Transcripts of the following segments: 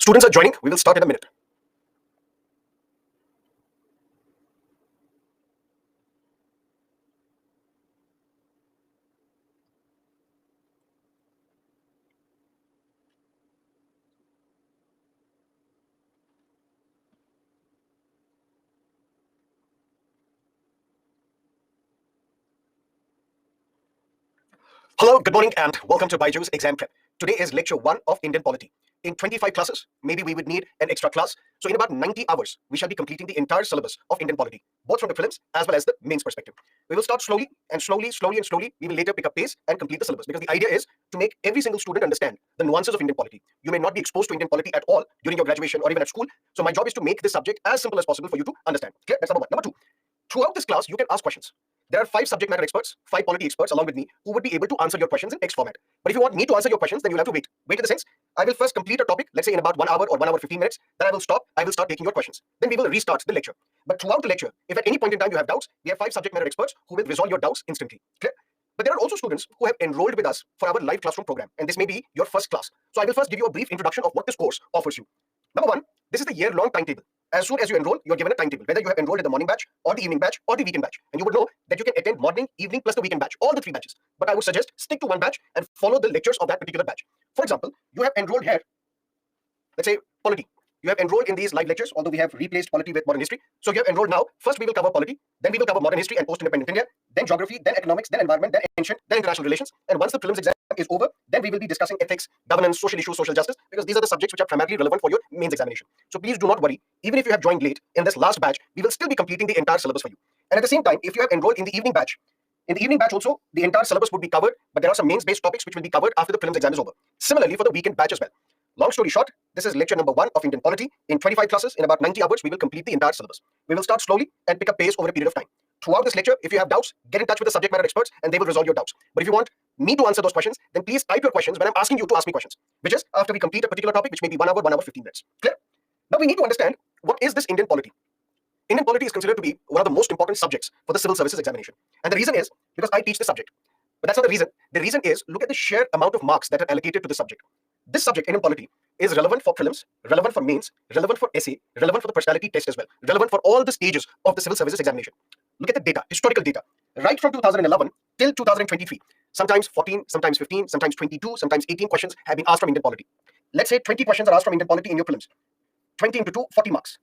Students are joining. We will start in a minute. Hello, good morning, and welcome to Baiju's Exam Prep. Today is lecture 1 of Indian Polity. In 25 classes, maybe we would need an extra class. So in about 90 hours, we shall be completing the entire syllabus of Indian Polity, both from the prelims as well as the mains perspective. We will start slowly, and slowly. We will later pick up pace and complete the syllabus, because the idea is to make every single student understand the nuances of Indian Polity. You may not be exposed to Indian Polity at all during your graduation or even at school. So my job is to make this subject as simple as possible for you to understand. Clear? That's number one. Number two, throughout this class, you can ask questions. There are 5 subject matter experts, 5 polity experts along with me, who would be able to answer your questions in text format. But if you want me to answer your questions, then you'll have to wait. Wait in the sense, I will first complete a topic, let's say in about 1 hour or 1 hour 15 minutes. Then I will stop. I will start taking your questions. Then we will restart the lecture. But throughout the lecture, if at any point in time you have doubts, we have 5 subject matter experts who will resolve your doubts instantly. Clear? But there are also students who have enrolled with us for our live classroom program, and this may be your first class. So I will first give you a brief introduction of what this course offers you. Number one, this is the year-long timetable. As soon as you enroll, you are given a timetable, whether you have enrolled in the morning batch or the evening batch or the weekend batch. And you would know that you can attend morning, evening plus the weekend batch, all the 3 batches. But I would suggest stick to one batch and follow the lectures of that particular batch. For example, you have enrolled here, let's say polity. You have enrolled in these live lectures, although we have replaced polity with modern history. So you have enrolled now. First we will cover polity, then we will cover modern history and post-independent India, then geography, then economics, then environment, then ancient, then international relations. And once the prelims exam is over, then we will be discussing ethics, governance, social issues, social justice, because these are the subjects which are primarily relevant for your mains examination. So please do not worry. Even if you have joined late in this last batch, we will still be completing the entire syllabus for you. And at the same time, if you have enrolled in the evening batch also, the entire syllabus would be covered, but there are some mains-based topics which will be covered after the prelims exam is over. Similarly for the weekend batch as well. Long story short, this is lecture number 1 of Indian Polity. In 25 classes, in about 90 hours, we will complete the entire syllabus. We will start slowly and pick up pace over a period of time. Throughout this lecture, if you have doubts, get in touch with the subject matter experts and they will resolve your doubts. But if you want me to answer those questions, then please type your questions when I'm asking you to ask me questions, which is after we complete a particular topic, which may be 1 hour 15 minutes. Clear? Now we need to understand, what is this Indian Polity? Indian Polity is considered to be one of the most important subjects for the civil services examination. And the reason is because I teach the subject. But that's not the reason. The reason is, look at the sheer amount of marks that are allocated to this subject. This subject, Indian Polity, is relevant for prelims, relevant for mains, relevant for essay, relevant for the personality test as well, relevant for all the stages of the civil services examination. Look at the data, historical data, right from 2011 till 2023. Sometimes 14, sometimes 15, sometimes 22, sometimes 18 questions have been asked from Indian Polity. Let's say 20 questions are asked from Indian Polity in your prelims. 20 into 2, 40 marks.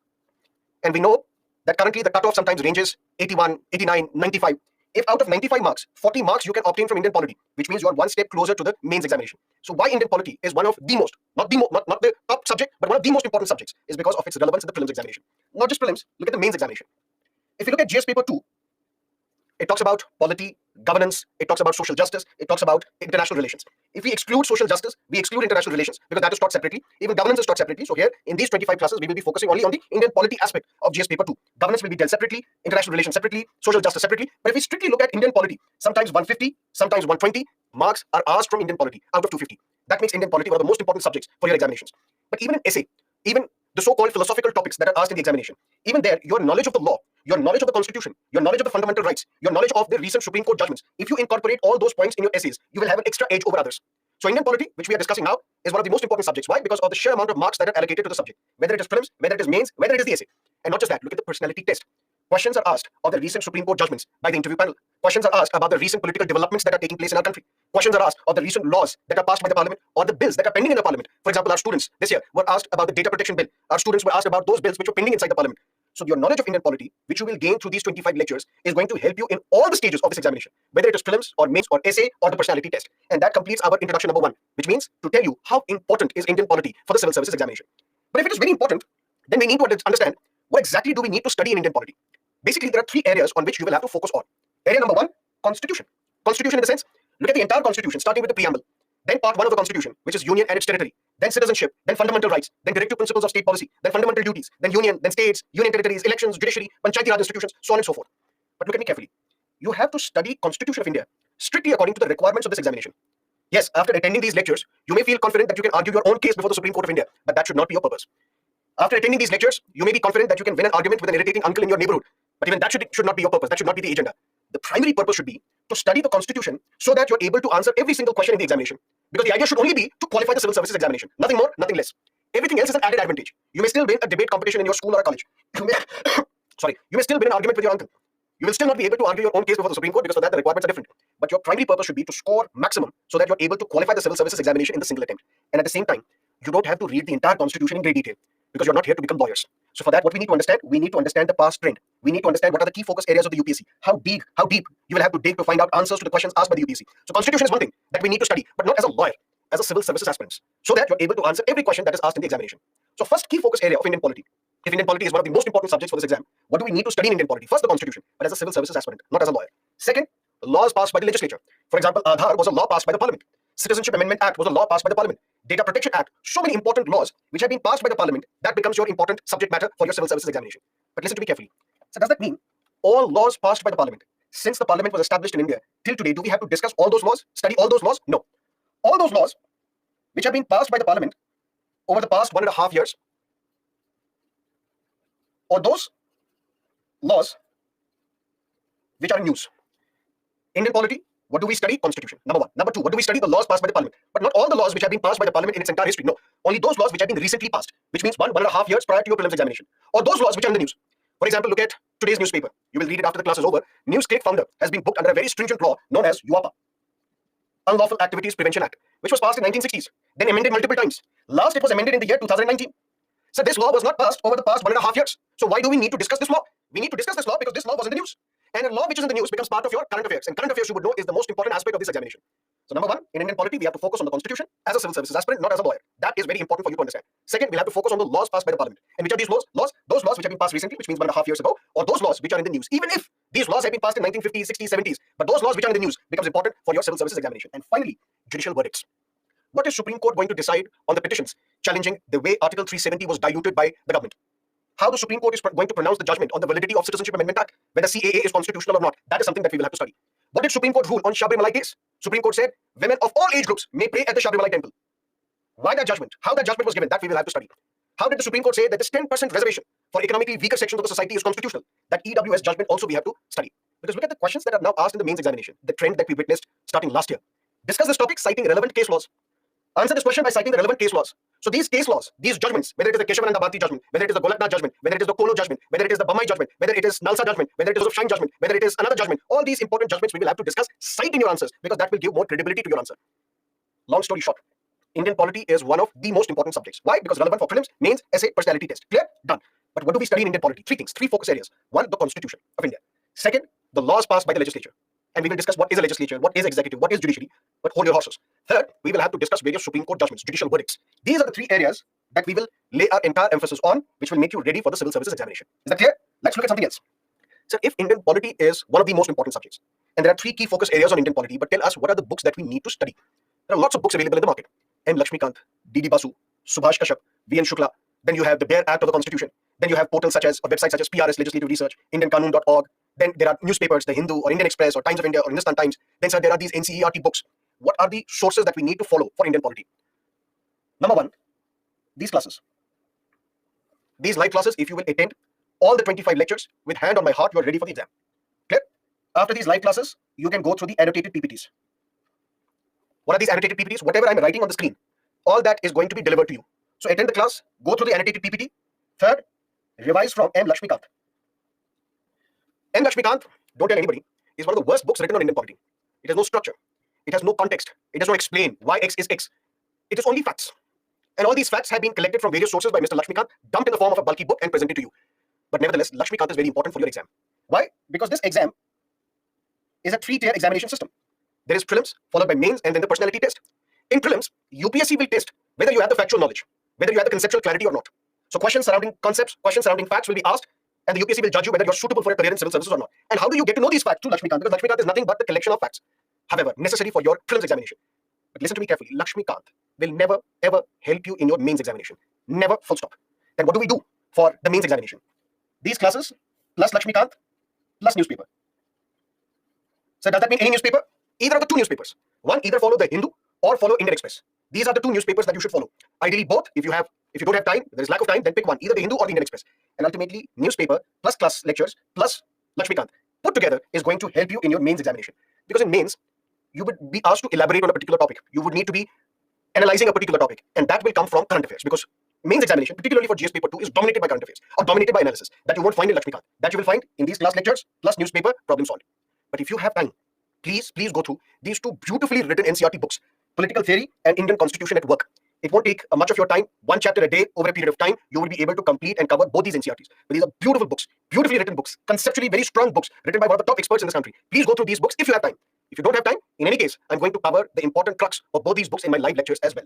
And we know that currently the cutoff sometimes ranges 81, 89, 95. If out of 95 marks, 40 marks you can obtain from Indian Polity, which means you are one step closer to the mains examination. So why Indian Polity is one of the most, not the top subject, but one of the most important subjects, is because of its relevance in the prelims examination. Not just prelims, look at the mains examination. If you look at GS paper 2, it talks about polity, governance, it talks about social justice, it talks about international relations. If we exclude social justice, we exclude international relations, because that is taught separately. Even governance is taught separately. So here, in these 25 classes, we will be focusing only on the Indian polity aspect of GS paper 2. Governance will be dealt separately, international relations separately, social justice separately. But if we strictly look at Indian polity, sometimes 150, sometimes 120 marks are asked from Indian polity out of 250. That makes Indian polity one of the most important subjects for your examinations. But even in essay, even the so-called philosophical topics that are asked in the examination, even there, your knowledge of the law, your knowledge of the Constitution, your knowledge of the fundamental rights, your knowledge of the recent Supreme Court judgments, if you incorporate all those points in your essays, you will have an extra edge over others. So Indian Polity, which we are discussing now, is one of the most important subjects. Why? Because of the sheer amount of marks that are allocated to the subject, whether it is prelims, whether it is mains, whether it is the essay. And not just that, look at the personality test. Questions are asked of the recent Supreme Court judgments by the interview panel. Questions are asked about the recent political developments that are taking place in our country. Questions are asked of the recent laws that are passed by the parliament or the bills that are pending in the parliament. For example, our students this year were asked about the data protection bill. Our students were asked about those bills which were pending inside the parliament. So your knowledge of Indian polity, which you will gain through these 25 lectures, is going to help you in all the stages of this examination, whether it is prelims or mains or essay or the personality test. And that completes our introduction number 1, which means to tell you how important is Indian polity for the civil services examination. But if it is very important, then we need to understand what exactly do we need to study in Indian polity. Basically, there are 3 areas on which you will have to focus on. Area number 1, Constitution. Constitution in the sense, look at the entire Constitution, starting with the preamble, then part 1 of the Constitution, which is union and its territory, then citizenship, then fundamental rights, then directive principles of state policy, then fundamental duties, then union, then states, union territories, elections, judiciary, panchayati raj institutions, so on and so forth. But look at me carefully. You have to study Constitution of India strictly according to the requirements of this examination. Yes, after attending these lectures, you may feel confident that you can argue your own case before the Supreme Court of India, but that should not be your purpose. After attending these lectures, you may be confident that you can win an argument with an irritating uncle in your neighborhood, but even that should not be your purpose. That should not be the agenda. The primary purpose should be to study the Constitution so that you're able to answer every single question in the examination. Because the idea should only be to qualify the civil services examination. Nothing more, nothing less. Everything else is an added advantage. You may still win a debate competition in your school or a college. You may, you may still win an argument with your uncle. You will still not be able to argue your own case before the Supreme Court because for that the requirements are different. But your primary purpose should be to score maximum so that you're able to qualify the civil services examination in the single attempt. And at the same time, you don't have to read the entire Constitution in great detail because you're not here to become lawyers. So for that, what we need to understand the past trend. We need to understand what are the key focus areas of the UPSC. How deep you will have to dig to find out answers to the questions asked by the UPSC. So Constitution is one thing that we need to study, but not as a lawyer, as a civil services aspirant, so that you're able to answer every question that is asked in the examination. So first key focus area of Indian polity. If Indian polity is one of the most important subjects for this exam, what do we need to study in Indian polity? First, the Constitution, but as a civil services aspirant, not as a lawyer. Second, laws passed by the legislature. For example, Aadhaar was a law passed by the Parliament. Citizenship Amendment Act was a law passed by the Parliament. Data Protection Act, so many important laws which have been passed by the Parliament, that becomes your important subject matter for your civil services examination. But listen to me carefully. So does that mean all laws passed by the Parliament, since the Parliament was established in India, till today, do we have to discuss all those laws, study all those laws? No. All those laws which have been passed by the Parliament over the past 1.5 years, or those laws which are in news. Indian polity, what do we study? Constitution, number one. Number two, what do we study? The laws passed by the Parliament. But not all the laws which have been passed by the Parliament in its entire history. No, only those laws which have been recently passed, which means 1.5 years prior to your prelims examination. Or those laws which are in the news. For example, look at today's newspaper. You will read it after the class is over. Newsclick founder has been booked under a very stringent law known as UAPA, Unlawful Activities Prevention Act, which was passed in 1960s, then amended multiple times. Last, it was amended in the year 2019. So this law was not passed over the past 1.5 years. So why do we need to discuss this law? We need to discuss this law because this law was in the news. And a law which is in the news becomes part of your current affairs. And current affairs, you would know, is the most important aspect of this examination. So number one, in Indian polity, we have to focus on the Constitution as a civil services aspirant, not as a lawyer. That is very important for you to understand. Second, we'll have to focus on the laws passed by the Parliament. And which are these laws? Those laws which have been passed recently, which means 1.5 years ago, or those laws which are in the news. Even if these laws have been passed in 1950s, 60s, 70s, but those laws which are in the news becomes important for your civil services examination. And finally, judicial verdicts. What is Supreme Court going to decide on the petitions challenging the way Article 370 was diluted by the government? How the Supreme Court is going to pronounce the judgment on the validity of Citizenship Amendment Act, whether CAA is constitutional or not? That is something that we will have to study. What did Supreme Court rule on Shabarimala case? Supreme Court said women of all age groups may pray at the Shabarimala temple. Why that judgment? How that judgment was given? That we will have to study. How did the Supreme Court say that this 10% reservation for economically weaker sections of the society is constitutional? That EWS judgment also we have to study. Because look at the questions that are now asked in the mains examination, the trend that we witnessed starting last year. Discuss this topic citing relevant case laws. Answer this question by citing the relevant case laws. So these case laws, these judgments, whether it is the Keshavananda Bharti judgment, whether it is the Golaknath judgment, whether it is the Kolo judgment, whether it is the Bamai judgment, whether it is Nalsa judgment, whether it is of Shine judgment, whether it is another judgment, all these important judgments we will have to discuss, cite in your answers, because that will give more credibility to your answer. Long story short, Indian polity is one of the most important subjects. Why? Because relevant for prelims, mains, essay, personality test. Clear? Done. But what do we study in Indian polity? Three things, three focus areas. One, the Constitution of India. Second, the laws passed by the legislature. And we will discuss what is a legislature, what is executive, what is judiciary, but hold your horses. Third, we will have to discuss various Supreme Court judgments, judicial verdicts. These are the three areas that we will lay our entire emphasis on, which will make you ready for the civil services examination. Is that clear? Let's look at something else. So if Indian polity is one of the most important subjects, and there are three key focus areas on Indian polity, but tell us what are the books that we need to study. There are lots of books available in the market. M. Lakshmikant, D.D. Basu, Subhash Kashyap, V.N. Shukla. Then you have the Bare Act of the Constitution. Then you have portals such as, or websites such as PRS, Legislative Research, IndianQanun.org. Then there are newspapers, The Hindu or Indian Express or Times of India or Hindustan Times. Then sir, there are these NCERT books. What are the sources that we need to follow for Indian polity? Number one, these classes. These live classes, if you will attend all the 25 lectures, with hand on my heart, you are ready for the exam. Clear? After these live classes, you can go through the annotated PPTs. What are these annotated PPTs? Whatever I'm writing on the screen, all that is going to be delivered to you. So attend the class, go through the annotated PPT. Third, revise from M. Lakshmikant. M. Lakshmikant, don't tell anybody, is one of the worst books written on Indian polity. It has no structure. It has no context. It does not explain why X is X. It is only facts. And all these facts have been collected from various sources by Mr. Lakshmikant, dumped in the form of a bulky book and presented to you. But nevertheless, Lakshmikant is very important for your exam. Why? Because this exam is a three-tier examination system. There is prelims, followed by mains, and then the personality test. In prelims, UPSC will test whether you have the factual knowledge, whether you have the conceptual clarity or not. So questions surrounding concepts, questions surrounding facts will be asked, and the UPSC will judge you whether you're suitable for a career in civil services or not. And how do you get to know these facts? Through Lakshmikant, because Lakshmikant is nothing but the collection of facts. However, necessary for your prelims examination. But listen to me carefully. Lakshmikant will never, ever help you in your mains examination. Never, full stop. Then what do we do for the mains examination? These classes, plus Lakshmikant, plus newspaper. So does that mean any newspaper? Either of the two newspapers. One, either follow the Hindu or follow Indian Express. These are the two newspapers that you should follow. Ideally both. If you don't have time, there is lack of time, then pick one, either the Hindu or the Indian Express. And ultimately, newspaper plus class lectures plus Lakshmikant put together is going to help you in your mains examination. Because in mains, you would be asked to elaborate on a particular topic. You would need to be analyzing a particular topic, and that will come from current affairs, because mains examination, particularly for GS paper 2, is dominated by current affairs or dominated by analysis that you won't find in Lakshmikant, that you will find in these class lectures plus newspaper problem solved. But if you have time, please go through these two beautifully written NCERT books, Political Theory and Indian Constitution at Work. It won't take much of your time. One chapter a day over a period of time, you will be able to complete and cover both these NCERTs. But these are beautiful books, beautifully written books, conceptually very strong books, written by one of the top experts in this country. Please go through these books if you have time. If you don't have time, in any case, I'm going to cover the important crux of both these books in my live lectures as well.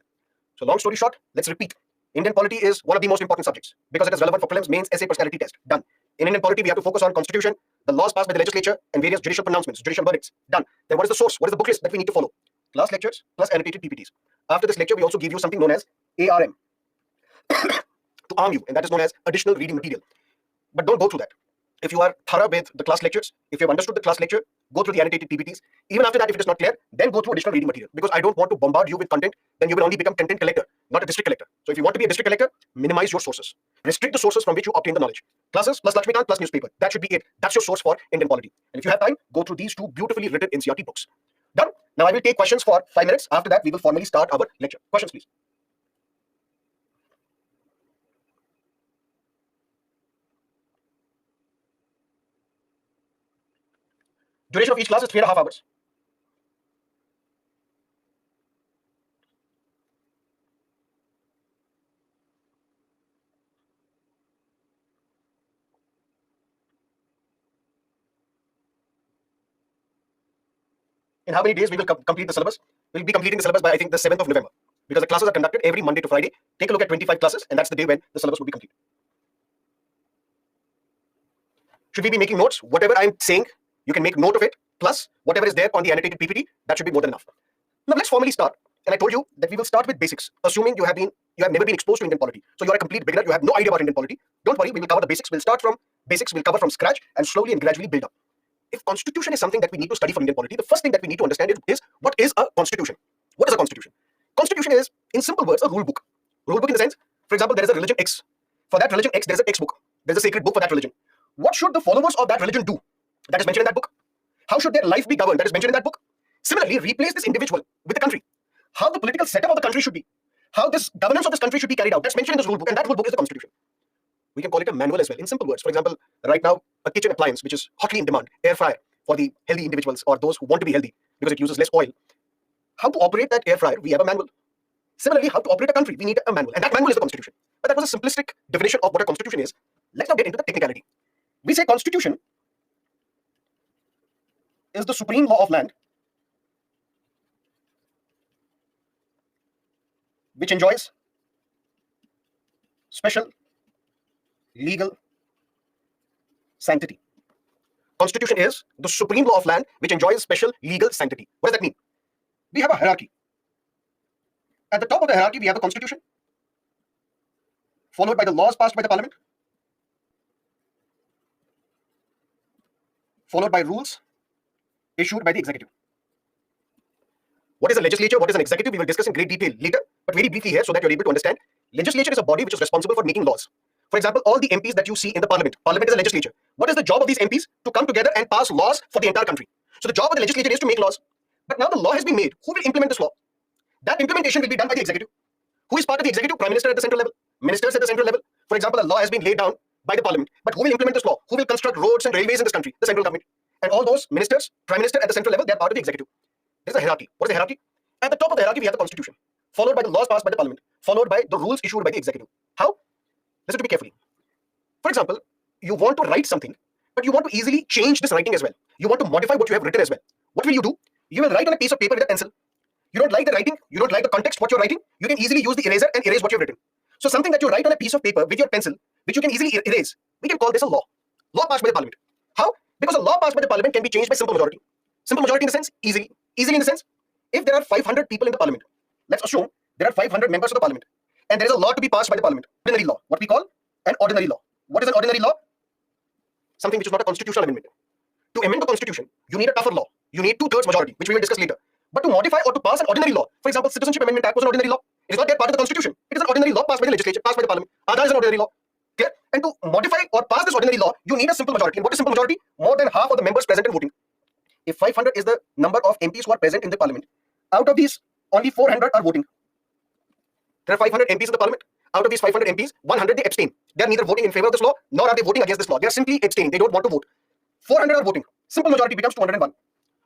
So long story short, let's repeat. Indian polity is one of the most important subjects because it is relevant for prelims, mains, essay, personality test. Done. In Indian polity, we have to focus on constitution, the laws passed by the legislature, and various judicial pronouncements, judicial verdicts. Done. Then what is the source? What is the book list that we need to follow? Class lectures plus annotated PPTs. After this lecture, we also give you something known as ARM to arm you, and that is known as additional reading material. But don't go through that. If you are thorough with the class lectures, if you have understood the class lecture, go through the annotated PPTs. Even after that, if it is not clear, then go through additional reading material, because I don't want to bombard you with content. Then you will only become content collector, not a district collector. So if you want to be a district collector, minimize your sources. Restrict the sources from which you obtain the knowledge. Classes plus Lakshmikant plus newspaper. That should be it. That's your source for Indian polity. And if you have time, go through these two beautifully written NCERT books. Done. Now I will take questions for 5 minutes. After that, we will formally start our lecture. Questions, please. Duration of each class is 3.5 hours. In how many days we will complete the syllabus? We'll be completing the syllabus by, I think, the 7th of November, because the classes are conducted every Monday to Friday. Take a look at 25 classes, and that's the day when the syllabus will be complete. Should we be making notes? Whatever I'm saying, you can make note of it, plus whatever is there on the annotated PPT, that should be more than enough. Now let's formally start. And I told you that we will start with basics, assuming you have never been exposed to Indian polity. So you are a complete beginner, you have no idea about Indian polity. Don't worry, we will cover the basics. We'll start from basics, we'll cover from scratch, and slowly and gradually build up. If constitution is something that we need to study for Indian polity, the first thing that we need to understand is what is a constitution? What is a constitution? Constitution is, in simple words, a rule book. Rule book in the sense, for example, there is a religion X. For that religion X, there is a textbook. There is a sacred book for that religion. What should the followers of that religion do? That is mentioned in that book. How should their life be governed? That is mentioned in that book. Similarly, replace this individual with the country. How the political setup of the country should be. How this governance of this country should be carried out. That's mentioned in this rule book, and that rule book is the constitution. We can call it a manual as well, in simple words. For example, right now, a kitchen appliance, which is hotly in demand, air fryer, for the healthy individuals or those who want to be healthy because it uses less oil. How to operate that air fryer, we have a manual. Similarly, how to operate a country, we need a manual, and that manual is the constitution. But that was a simplistic definition of what a constitution is. Let's now get into the technicality. We say constitution is the supreme law of land which enjoys special legal sanctity. Constitution is the supreme law of land which enjoys special legal sanctity. What does that mean? We have a hierarchy. At the top of the hierarchy, we have the constitution, followed by the laws passed by the parliament, followed by rules issued by the executive. What is a legislature? What is an executive? We will discuss in great detail later, but very briefly here so that you're able to understand. Legislature is a body which is responsible for making laws. For example, all the MPs that you see in the parliament is a legislature. What is the job of these MPs? To come together and pass laws for the entire country. So the job of the legislature is to make laws. But now the law has been made. Who will implement this law? That implementation will be done by the executive. Who is part of the executive? Prime Minister at the central level, ministers at the central level. For example, a law has been laid down by the parliament, but who will implement this law? Who will construct roads and railways in this country? The central government. And all those ministers, prime minister at the central level, they are part of the executive. There's a hierarchy. What is the hierarchy? At the top of the hierarchy, we have the constitution, followed by the laws passed by the parliament, followed by the rules issued by the executive. How? Listen to me carefully. For example, you want to write something, but you want to easily change this writing as well. You want to modify what you have written as well. What will you do? You will write on a piece of paper with a pencil. You don't like the writing, you don't like the context, what you're writing, you can easily use the eraser and erase what you've written. So something that you write on a piece of paper with your pencil, which you can easily erase, we can call this a law. Law passed by the parliament. How? Because a law passed by the parliament can be changed by simple majority. Simple majority in the sense, easily. Easily in the sense, if there are 500 people in the parliament, let's assume there are 500 members of the parliament, and there is a law to be passed by the parliament. Ordinary law. What we call an ordinary law. What is an ordinary law? Something which is not a constitutional amendment. To amend the constitution, you need a tougher law. You need 2/3 majority, which we will discuss later. But to modify or to pass an ordinary law, for example, Citizenship Amendment Act was an ordinary law. It is not yet part of the constitution. It is an ordinary law passed by the legislature, passed by the parliament. Aadhaar is an ordinary law. Clear? And to modify or pass this ordinary law, you need a simple majority. And what is simple majority? More than half of the members present and voting. If 500 is the number of MPs who are present in the parliament, out of these, only 400 are voting. There are 500 MPs in the parliament. Out of these 500 MPs, 100 they abstain. They are neither voting in favor of this law, nor are they voting against this law. They are simply abstaining. They don't want to vote. 400 are voting. Simple majority becomes 201.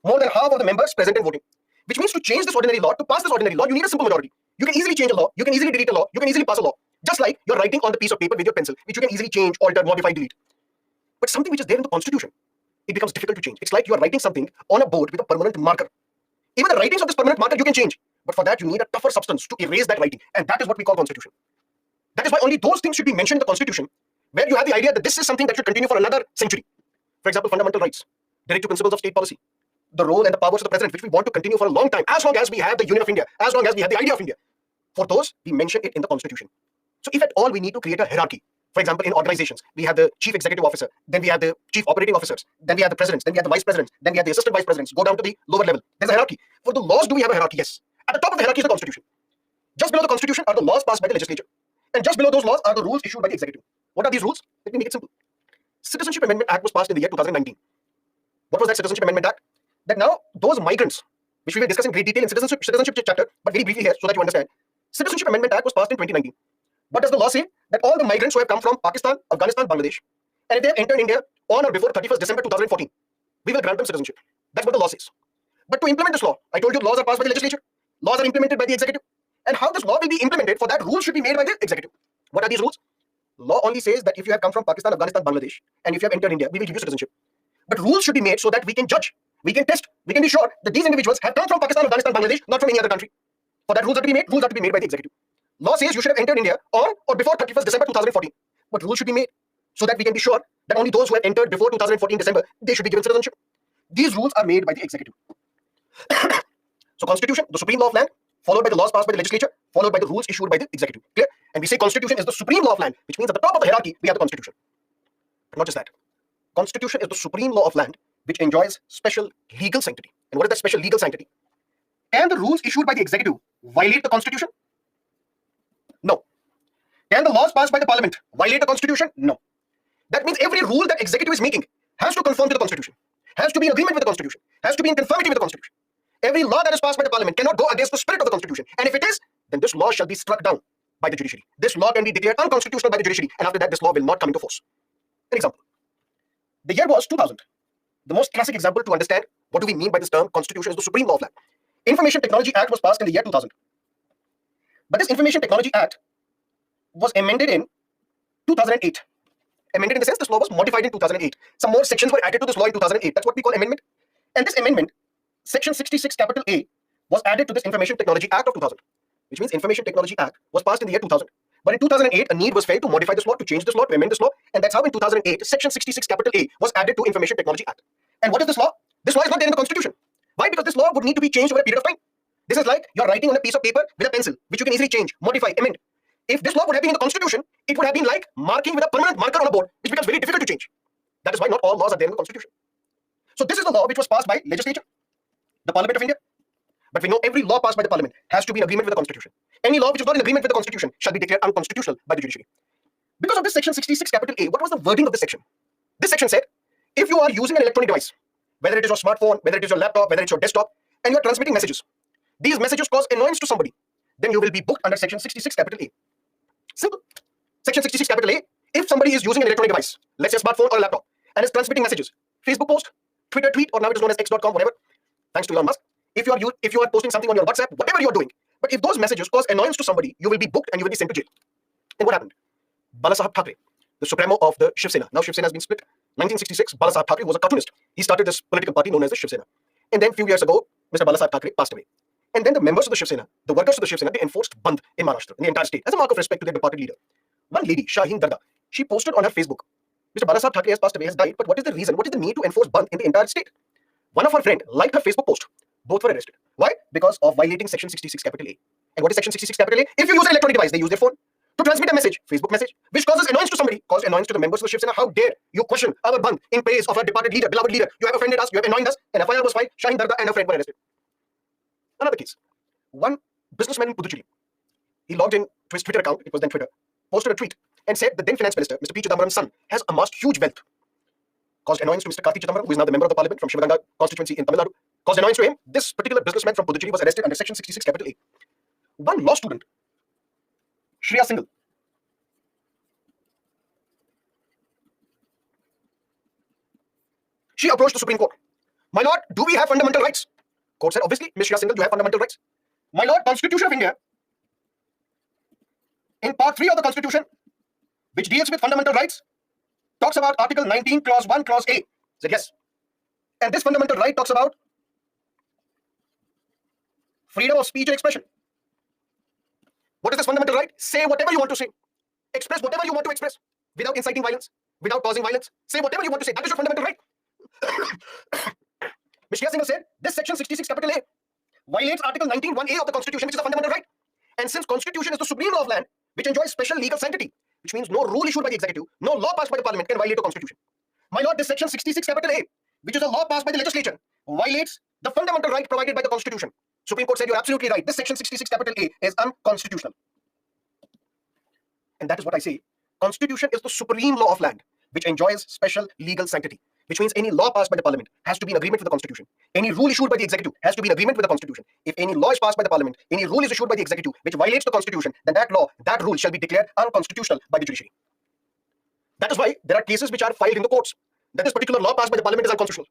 More than half of the members present and voting. Which means to change this ordinary law, to pass this ordinary law, you need a simple majority. You can easily change a law, you can easily delete a law, you can easily pass a law. Just like you're writing on the piece of paper with your pencil, which you can easily change, alter, modify, delete. But something which is there in the Constitution, it becomes difficult to change. It's like you are writing something on a board with a permanent marker. Even the writings of this permanent marker you can change. But for that, you need a tougher substance to erase that writing. And that is what we call Constitution. That is why only those things should be mentioned in the Constitution where you have the idea that this is something that should continue for another century. For example, fundamental rights, directive principles of state policy, the role and the powers of the president, which we want to continue for a long time, as long as we have the Union of India, as long as we have the idea of India. For those, we mention it in the Constitution. So if at all we need to create a hierarchy, for example, in organizations, we have the chief executive officer, then we have the chief operating officers, then we have the presidents, then we have the vice presidents, then we have the assistant vice presidents, go down to the lower level. There's a hierarchy. For the laws, do we have a hierarchy? Yes. At the top of the hierarchy is the Constitution. Just below the Constitution are the laws passed by the legislature. And just below those laws are the rules issued by the executive. What are these rules? Let me make it simple. Citizenship Amendment Act was passed in the year 2019. What was that Citizenship Amendment Act? That now those migrants, which we will discuss in great detail in citizenship chapter, but very briefly here so that you understand. Citizenship Amendment Act was passed in 2019. What does the law say? That all the migrants who have come from Pakistan, Afghanistan, Bangladesh, and if they have entered India on or before 31st December 2014, we will grant them citizenship. That's what the law says. But to implement this law, I told you laws are passed by the legislature, laws are implemented by the executive. And how this law will be implemented, for that rules should be made by the executive. What are these rules? Law only says that if you have come from Pakistan, Afghanistan, Bangladesh, and if you have entered India, we will give you citizenship. But rules should be made so that we can judge, we can test, we can be sure that these individuals have come from Pakistan, Afghanistan, Bangladesh, not from any other country. For that rules have to be made, rules have to be made by the executive. Law says you should have entered India on or before 31st December 2014. But rules should be made so that we can be sure that only those who have entered before 2014 December, they should be given citizenship. These rules are made by the executive. So Constitution, the supreme law of land, followed by the laws passed by the legislature, followed by the rules issued by the executive. Clear? And we say Constitution is the supreme law of land, which means at the top of the hierarchy, we have the Constitution. But not just that. Constitution is the supreme law of land, which enjoys special legal sanctity. And what is that special legal sanctity? Can the rules issued by the executive violate the Constitution? No. Can the laws passed by the parliament violate the Constitution? No. That means every rule that executive is making has to conform to the Constitution, has to be in agreement with the Constitution, has to be in conformity with the Constitution. Every law that is passed by the parliament cannot go against the spirit of the Constitution. And if it is, then this law shall be struck down by the judiciary. This law can be declared unconstitutional by the judiciary, and after that, this law will not come into force. An example. The year was 2000. The most classic example to understand what do we mean by this term, Constitution is the supreme law of land. Information Technology Act was passed in the year 2000. But this Information Technology Act was amended in 2008. Amended in the sense this law was modified in 2008. Some more sections were added to this law in 2008. That's what we call amendment. And this amendment, Section 66 capital A, was added to this Information Technology Act of 2000, which means Information Technology Act was passed in the year 2000. But in 2008, a need was felt to modify this law, to change this law, to amend this law, and that's how in 2008, Section 66 capital A was added to Information Technology Act. And what is this law? This law is not there in the Constitution. Why? Because this law would need to be changed over a period of time. This is like you're writing on a piece of paper with a pencil, which you can easily change, modify, amend. If this law would have been in the Constitution, it would have been like marking with a permanent marker on a board, which becomes very difficult to change. That is why not all laws are there in the Constitution. So this is the law which was passed by legislature, the Parliament of India. But we know every law passed by the Parliament has to be in agreement with the Constitution. Any law which is not in agreement with the Constitution shall be declared unconstitutional by the judiciary. Because of this Section 66 capital A, what was the wording of this section? This section said, if you are using an electronic device, whether it is your smartphone, whether it is your laptop, whether it's your desktop, and you are transmitting messages, these messages cause annoyance to somebody, then you will be booked under Section 66 capital A. Simple. Section 66 capital A, if somebody is using an electronic device, let's say a smartphone or a laptop, and is transmitting messages, Facebook post, Twitter tweet, or now it is known as x.com, whatever, thanks to Elon Musk. If you are posting something on your WhatsApp, whatever you are doing, but if those messages cause annoyance to somebody, you will be booked and you will be sent to jail. And what happened? Balasaheb Thackeray, the supremo of the Shiv Sena. Now Shiv Sena has been split. 1966, Balasaheb Thackeray was a cartoonist. He started this political party known as the Shiv Sena. And then a few years ago, Mr. Balasaheb Thackeray passed away. And then the members of the Shiv Sena, the workers of the Shiv Sena, they enforced Bandh in Maharashtra, in the entire state, as a mark of respect to their departed leader. One lady, Shaheen Darda, she posted on her Facebook, Mr. Balasaheb Thackeray has passed away, has died, but what is the reason? What is the need to enforce Bandh in the entire state? One of her friends liked her Facebook post. Both were arrested. Why? Because of violating Section 66 capital A. And what is Section 66 capital A? If you use an electronic device, they use their phone to transmit a message, Facebook message, which causes annoyance to somebody, caused annoyance to the members of the Shiv Sena. How dare you question our Bandh in praise of our departed leader, beloved leader? You have offended us, you have annoyed us, and FIR was filed. Shaheen Darda and her friend were arrested. Another case. One businessman in Puducherry, he logged in to his Twitter account, it was then Twitter, posted a tweet and said the then finance minister, Mr. P. Chidambaram's son, has amassed huge wealth. Caused annoyance to Mr. Karthi Chidambaram, who is now the member of the parliament from Shivaganga constituency in Tamil Nadu. Caused annoyance to him. This particular businessman from Puducherry was arrested under Section 66 capital A. One law student, Shreya Singhal, She approached the Supreme Court. My lord, do we have fundamental rights? Court said, obviously, Ms. Shreya Singhal, you have fundamental rights. My lord, Constitution of India, in part 3 of the Constitution, which deals with fundamental rights, talks about Article 19, Clause 1, Clause A. Said yes. And this fundamental right talks about freedom of speech and expression. What is this fundamental right? Say whatever you want to say. Express whatever you want to express without inciting violence, without causing violence. Say whatever you want to say. That is your fundamental right. Ms. Shreya Singhal said, this section 66 capital A violates Article 19(1)A of the Constitution, which is a fundamental right. And since Constitution is the supreme law of land, which enjoys special legal sanctity, which means no rule issued by the executive, no law passed by the parliament can violate the Constitution. My lord, this section 66 capital A, which is a law passed by the legislature, violates the fundamental right provided by the Constitution. Supreme Court said you're absolutely right. This section 66 capital A is unconstitutional. And that is what I say. Constitution is the supreme law of land, which enjoys special legal sanctity, which means any law passed by the parliament has to be in agreement with the Constitution. Any rule issued by the executive has to be in agreement with the Constitution. If any law is passed by the parliament, any rule is issued by the executive which violates the Constitution, then that law, that rule shall be declared unconstitutional by the judiciary. That is why there are cases which are filed in the courts that this particular law passed by the parliament is unconstitutional.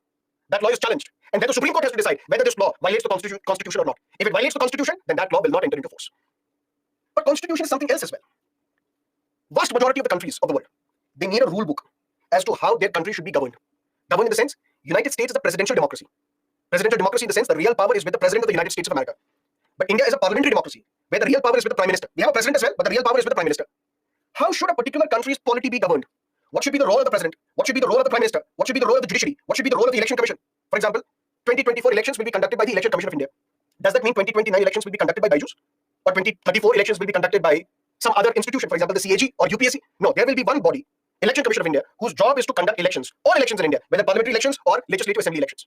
That law is challenged. And then the Supreme Court has to decide whether this law violates the Constitution or not. If it violates the Constitution, then that law will not enter into force. But Constitution is something else as well. Vast majority of the countries of the world, they need a rule book as to how their country should be governed. Governed in the sense, United States is a presidential democracy. Presidential democracy in the sense the real power is with the President of the United States of America. But India is a parliamentary democracy, where the real power is with the Prime Minister. We have a president as well, but the real power is with the Prime Minister. How should a particular country's polity be governed? What should be the role of the President? What should be the role of the Prime Minister? What should be the role of the judiciary? What should be the role of the Election Commission? For example, 2024 elections will be conducted by the Election Commission of India. Does that mean 2029 elections will be conducted by BYJU'S? Or 2034 elections will be conducted by some other institution, for example, the CAG or UPSC? No, there will be one body, Election Commission of India, whose job is to conduct elections, all elections in India, whether parliamentary elections or legislative assembly elections.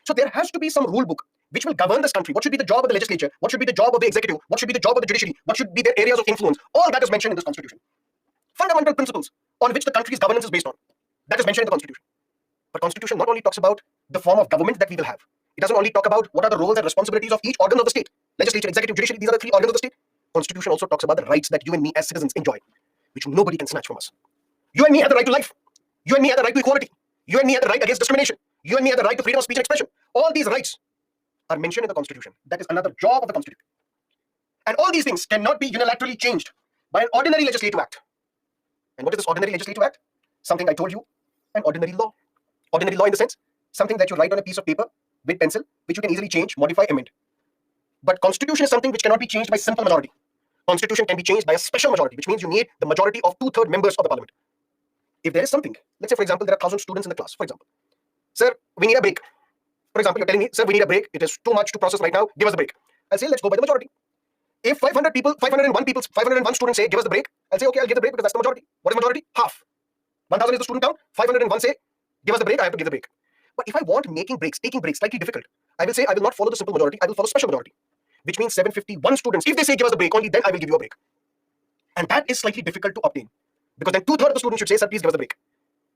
So there has to be some rule book which will govern this country. What should be the job of the legislature? What should be the job of the executive? What should be the job of the judiciary? What should be their areas of influence? All that is mentioned in this Constitution. Fundamental principles on which the country's governance is based on. That is mentioned in the Constitution. But Constitution not only talks about the form of government that we will have. It doesn't only talk about what are the roles and responsibilities of each organ of the state. Legislature, executive, judiciary, these are the three organs of the state. Constitution also talks about the rights that you and me as citizens enjoy, which nobody can snatch from us. You and me have the right to life. You and me have the right to equality. You and me have the right against discrimination. You and me have the right to freedom of speech and expression. All these rights are mentioned in the Constitution. That is another job of the Constitution. And all these things cannot be unilaterally changed by an ordinary legislative act. And what is this ordinary legislative act? Something I told you, an ordinary law. Ordinary law in the sense, something that you write on a piece of paper with pencil, which you can easily change, modify, amend. But Constitution is something which cannot be changed by simple majority. Constitution can be changed by a special majority, which means you need the majority of 2/3 members of the parliament. If there is something, let's say for example, there are 1,000 students in the class, for example. Sir, we need a break. For example, you're telling me, sir, we need a break. It is too much to process right now. Give us a break. I'll say, let's go by the majority. If 501 students say, give us the break, I'll say, okay, I'll give the break because that's the majority. What is majority? Half. 1,000 is the student count. 501 say, give us the break, I have to give the break. But if I want taking breaks slightly difficult, I will say, I will not follow the simple majority, I will follow special majority. Which means 751 students, if they say give us the break, only then I will give you a break. And that is slightly difficult to obtain. Because then 2/3 of the students should say, sir, please give us the break.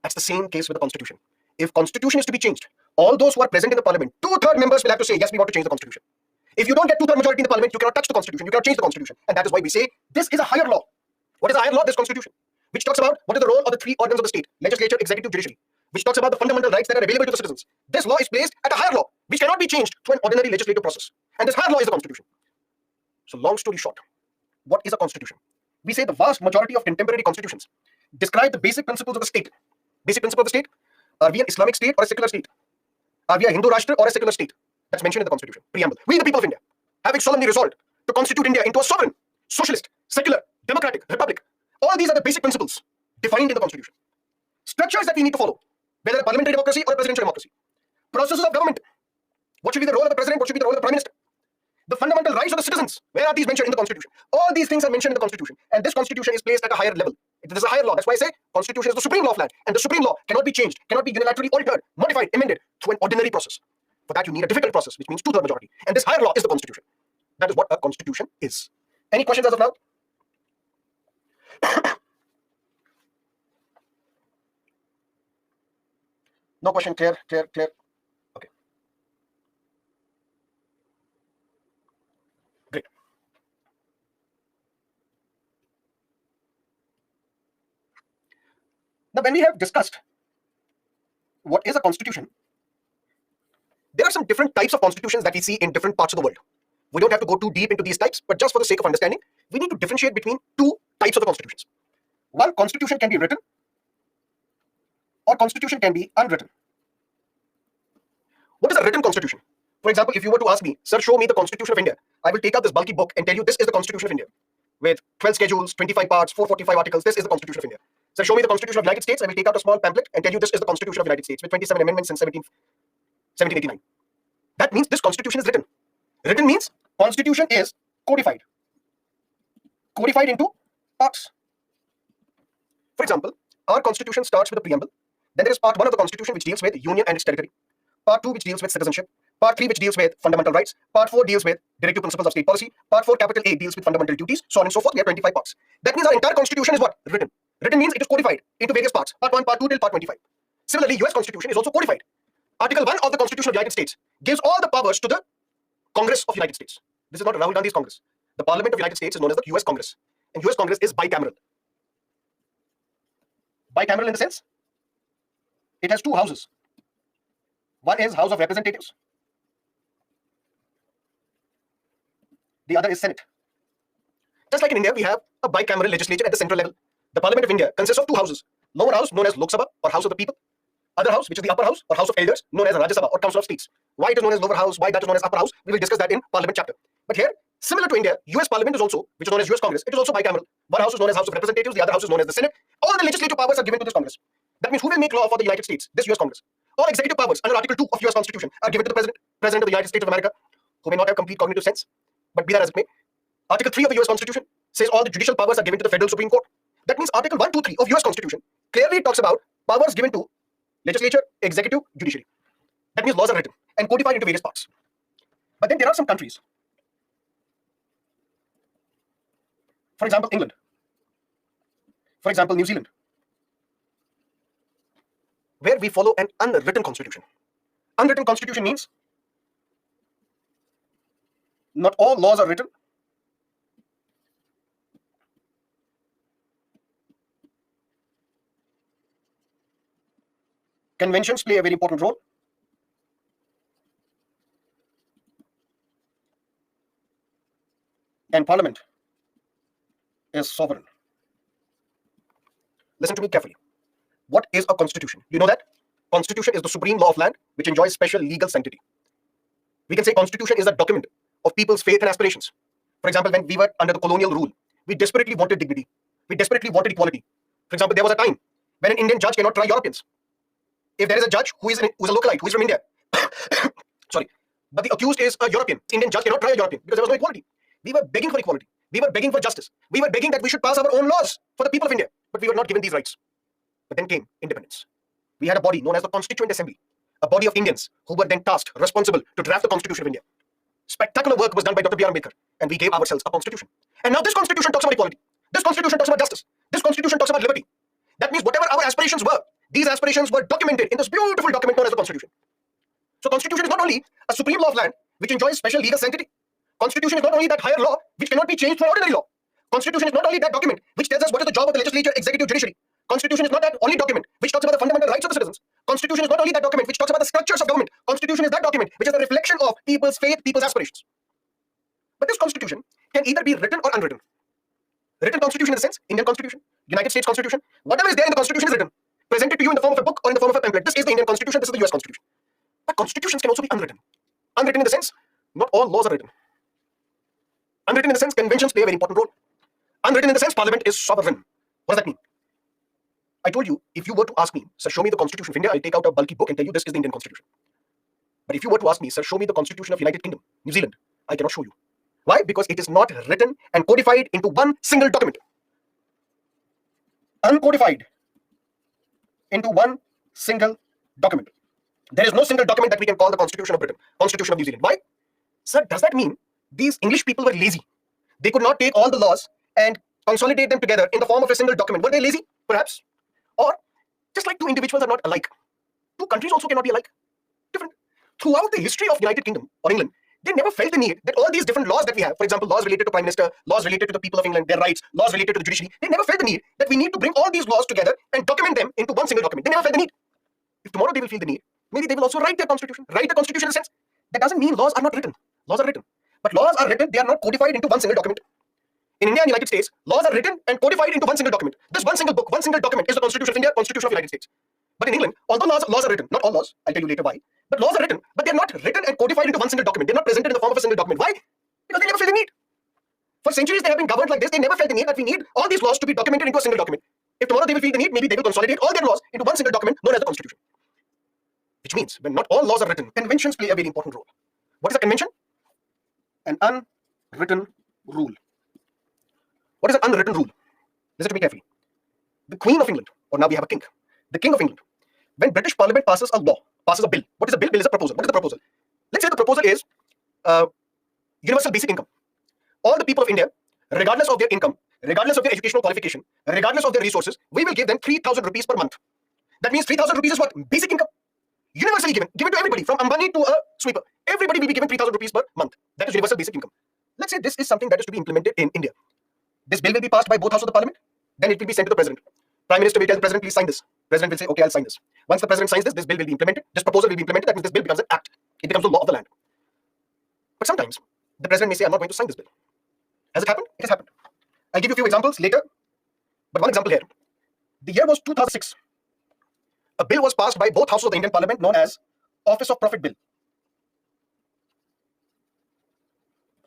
That's the same case with the Constitution. If Constitution is to be changed, all those who are present in the parliament, 2/3 members will have to say, yes, we want to change the Constitution. If you don't get 2/3 majority in the parliament, you cannot touch the Constitution, you cannot change the Constitution. And that is why we say, this is a higher law. What is a higher law? This Constitution. Which talks about what is the role of the three organs of the state, legislature, executive, judiciary. Which talks about the fundamental rights that are available to the citizens. This law is placed at a higher law, which cannot be changed through an ordinary legislative process. And this higher law is the Constitution. So long story short, what is a constitution? We say the vast majority of contemporary constitutions describe the basic principles of the state. Basic principle of the state. Are we an Islamic state or a secular state? Are we a Hindu Rashtra or a secular state? That's mentioned in the Constitution. Preamble. We, the people of India, having solemnly resolved to constitute India into a sovereign, socialist, secular, democratic republic. All these are the basic principles defined in the Constitution. Structures that we need to follow, whether a parliamentary democracy or a presidential democracy. Processes of government. What should be the role of the president? What should be the role of the prime minister? The fundamental rights of the citizens. Where are these mentioned in the Constitution? All these things are mentioned in the Constitution. And this Constitution is placed at a higher level. It is a higher law. That's why I say Constitution is the supreme law of land. And the supreme law cannot be changed, cannot be unilaterally altered, modified, amended through an ordinary process. For that, you need a difficult process, which means 2/3 majority. And this higher law is the Constitution. That is what a Constitution is. Any questions as of now? No question. Clear. Okay. Great. Now, when we have discussed what is a constitution, There are some different types of constitutions that we see in different parts of the world. We don't have to go too deep into these types, but just for the sake of understanding, we need to differentiate between two types of the constitutions. One, constitution can be written, or constitution can be unwritten. What is a written constitution? For example, if you were to ask me, sir, show me the Constitution of India, I will take out this bulky book and tell you this is the Constitution of India with 12 schedules, 25 parts, 445 articles. This is the Constitution of India. Sir, show me the Constitution of the United States. I will take out a small pamphlet and tell you this is the Constitution of the United States with 27 amendments in 1789. That means this Constitution is written. Written means Constitution is codified. Codified into parts. For example, our Constitution starts with a preamble. Then there is part 1 of the Constitution which deals with union and its territory. Part 2 which deals with citizenship. Part 3 which deals with fundamental rights. Part 4 deals with directive principles of state policy. Part 4 capital A deals with fundamental duties, so on and so forth. We have 25 parts. That means our entire Constitution is what? Written. Written means it is codified into various parts. Part 1, Part 2 till Part 25. Similarly, US Constitution is also codified. Article 1 of the Constitution of the United States gives all the powers to the Congress of the United States. This is not Rahul Gandhi's Congress. The Parliament of the United States is known as the US Congress. And US Congress is bicameral. Bicameral in the sense, it has two houses. One is House of Representatives. The other is Senate. Just like in India, we have a bicameral legislature at the central level. The Parliament of India consists of two houses. Lower house known as Lok Sabha or House of the People. Other house, which is the upper house or House of Elders, known as Rajya Sabha or Council of States. Why it is known as lower house, why that is known as upper house, we will discuss that in Parliament chapter. But here, similar to India, US Parliament is also, which is known as US Congress, it is also bicameral. One house is known as House of Representatives, the other house is known as the Senate. All the legislative powers are given to this Congress. That means who will make law for the United States? This US Congress. All executive powers under Article 2 of US Constitution are given to the President of the United States of America, who may not have complete cognitive sense, but be that as it may. Article 3 of the US Constitution says all the judicial powers are given to the Federal Supreme Court. That means Article 1, 2, 3 of US Constitution clearly talks about powers given to legislature, executive, judiciary. That means laws are written and codified into various parts. But then there are some countries. For example, England. For example, New Zealand, where we follow an unwritten constitution. Unwritten constitution means not all laws are written. Conventions play a very important role. And Parliament is sovereign. Listen to me carefully. What is a constitution? You know that? Constitution is the supreme law of land which enjoys special legal sanctity. We can say constitution is a document of people's faith and aspirations. For example, when we were under the colonial rule, we desperately wanted dignity. We desperately wanted equality. For example, there was a time when an Indian judge cannot try Europeans. If there is a judge who is a localite, who is from India, sorry, but the accused is a European, Indian judge cannot try a European because there was no equality. We were begging for equality. We were begging for justice. We were begging that we should pass our own laws for the people of India, but we were not given these rights. But then came independence. We had a body known as the Constituent Assembly, a body of Indians who were then tasked, responsible to draft the Constitution of India. Spectacular work was done by Dr. B.R. Ambedkar, and we gave ourselves a constitution. And now this constitution talks about equality. This constitution talks about justice. This constitution talks about liberty. That means whatever our aspirations were, these aspirations were documented in this beautiful document known as the Constitution. So Constitution is not only a supreme law of land which enjoys special legal sanctity. Constitution is not only that higher law which cannot be changed by ordinary law. Constitution is not only that document which tells us what is the job of the legislature, executive, judiciary. Constitution is not that only document which talks about the fundamental rights of the citizens. Constitution is not only that document which talks about the structures of government. Constitution is that document which is a reflection of people's faith, people's aspirations. But this Constitution can either be written or unwritten. Written Constitution in the sense, Indian Constitution, United States Constitution, whatever is there in the Constitution is written. Presented to you in the form of a book or in the form of a pamphlet. This is the Indian Constitution, this is the US Constitution. But constitutions can also be unwritten. Unwritten in the sense, not all laws are written. Unwritten in the sense, conventions play a very important role. Unwritten in the sense, Parliament is sovereign. What does that mean? I told you, if you were to ask me, sir, show me the Constitution of India, I'll take out a bulky book and tell you this is the Indian Constitution. But if you were to ask me, sir, show me the Constitution of United Kingdom, New Zealand, I cannot show you. Why? Because it is not written and codified into one single document. Uncodified into one single document. There is no single document that we can call the Constitution of Britain, Constitution of New Zealand. Why? Sir, does that mean these English people were lazy? They could not take all the laws and consolidate them together in the form of a single document. Were they lazy? Perhaps. Or just like two individuals are not alike, two countries also cannot be alike. Different. Throughout the history of United Kingdom or England, they never felt the need that all these different laws that we have, for example, laws related to Prime Minister, laws related to the people of England, their rights, laws related to the judiciary, they never felt the need that we need to bring all these laws together and document them into one single document. They never felt the need. If tomorrow they will feel the need, maybe they will also write their constitution. Write the constitution in a sense. That doesn't mean laws are not written. Laws are written. But laws are written, they are not codified into one single document. In India and United States, laws are written and codified into one single document. This one single book, one single document is the Constitution of India, Constitution of United States. But in England, although laws are written, not all laws, I'll tell you later why, but laws are written, but they're not written and codified into one single document. They're not presented in the form of a single document. Why? Because they never felt the need. For centuries, they have been governed like this. They never felt the need that we need all these laws to be documented into a single document. If tomorrow they will feel the need, maybe they will consolidate all their laws into one single document known as the Constitution. Which means, when not all laws are written, conventions play a very important role. What is a convention? An unwritten rule. What is an unwritten rule? Listen to me carefully. The Queen of England, or now we have a king, the King of England, when British Parliament passes a law, passes a bill. What is a bill? Bill is a proposal. What is the proposal? Let's say the proposal is universal basic income. All the people of India, regardless of their income, regardless of their educational qualification, regardless of their resources, we will give them 3,000 rupees per month. That means 3,000 rupees is what? Basic income. Universally given. Given to everybody, from Ambani to a sweeper. Everybody will be given 3,000 rupees per month. That is universal basic income. Let's say this is something that is to be implemented in India. This bill will be passed by both houses of the parliament. Then it will be sent to the president. Prime Minister will tell the president, please sign this. President will say, okay, I'll sign this. Once the president signs this, this bill will be implemented. This proposal will be implemented. That means this bill becomes an act. It becomes the law of the land. But sometimes the president may say, I'm not going to sign this bill. Has it happened? It has happened. I'll give you a few examples later. But one example here. The year was 2006. A bill was passed by both houses of the Indian Parliament known as Office of Profit Bill.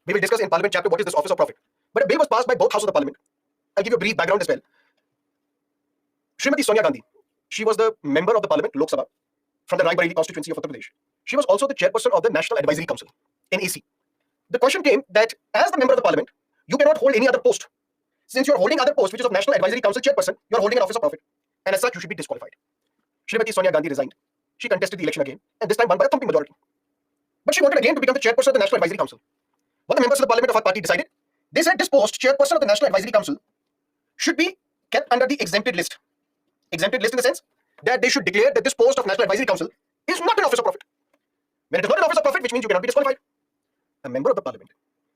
We will discuss in Parliament chapter what is this Office of Profit. But a bill was passed by both houses of the Parliament. I'll give you a brief background as well. Srimati Sonia Gandhi, she was the member of the Parliament, Lok Sabha, from the Raebareli constituency of Uttar Pradesh. She was also the chairperson of the National Advisory Council, NAC. The question came that as the member of the Parliament, you cannot hold any other post. Since you are holding other post, which is of National Advisory Council chairperson, you are holding an Office of Profit. And as such, you should be disqualified. Srimati Sonia Gandhi resigned. She contested the election again, and this time won by a thumping majority. But she wanted again to become the chairperson of the National Advisory Council. What the members of the Parliament of her party decided, they said this post, chairperson of the National Advisory Council, should be kept under the exempted list. Exempted list in the sense that they should declare that this post of National Advisory Council is not an Office of Profit. When it is not an Office of Profit, which means you cannot be disqualified. A member of the Parliament,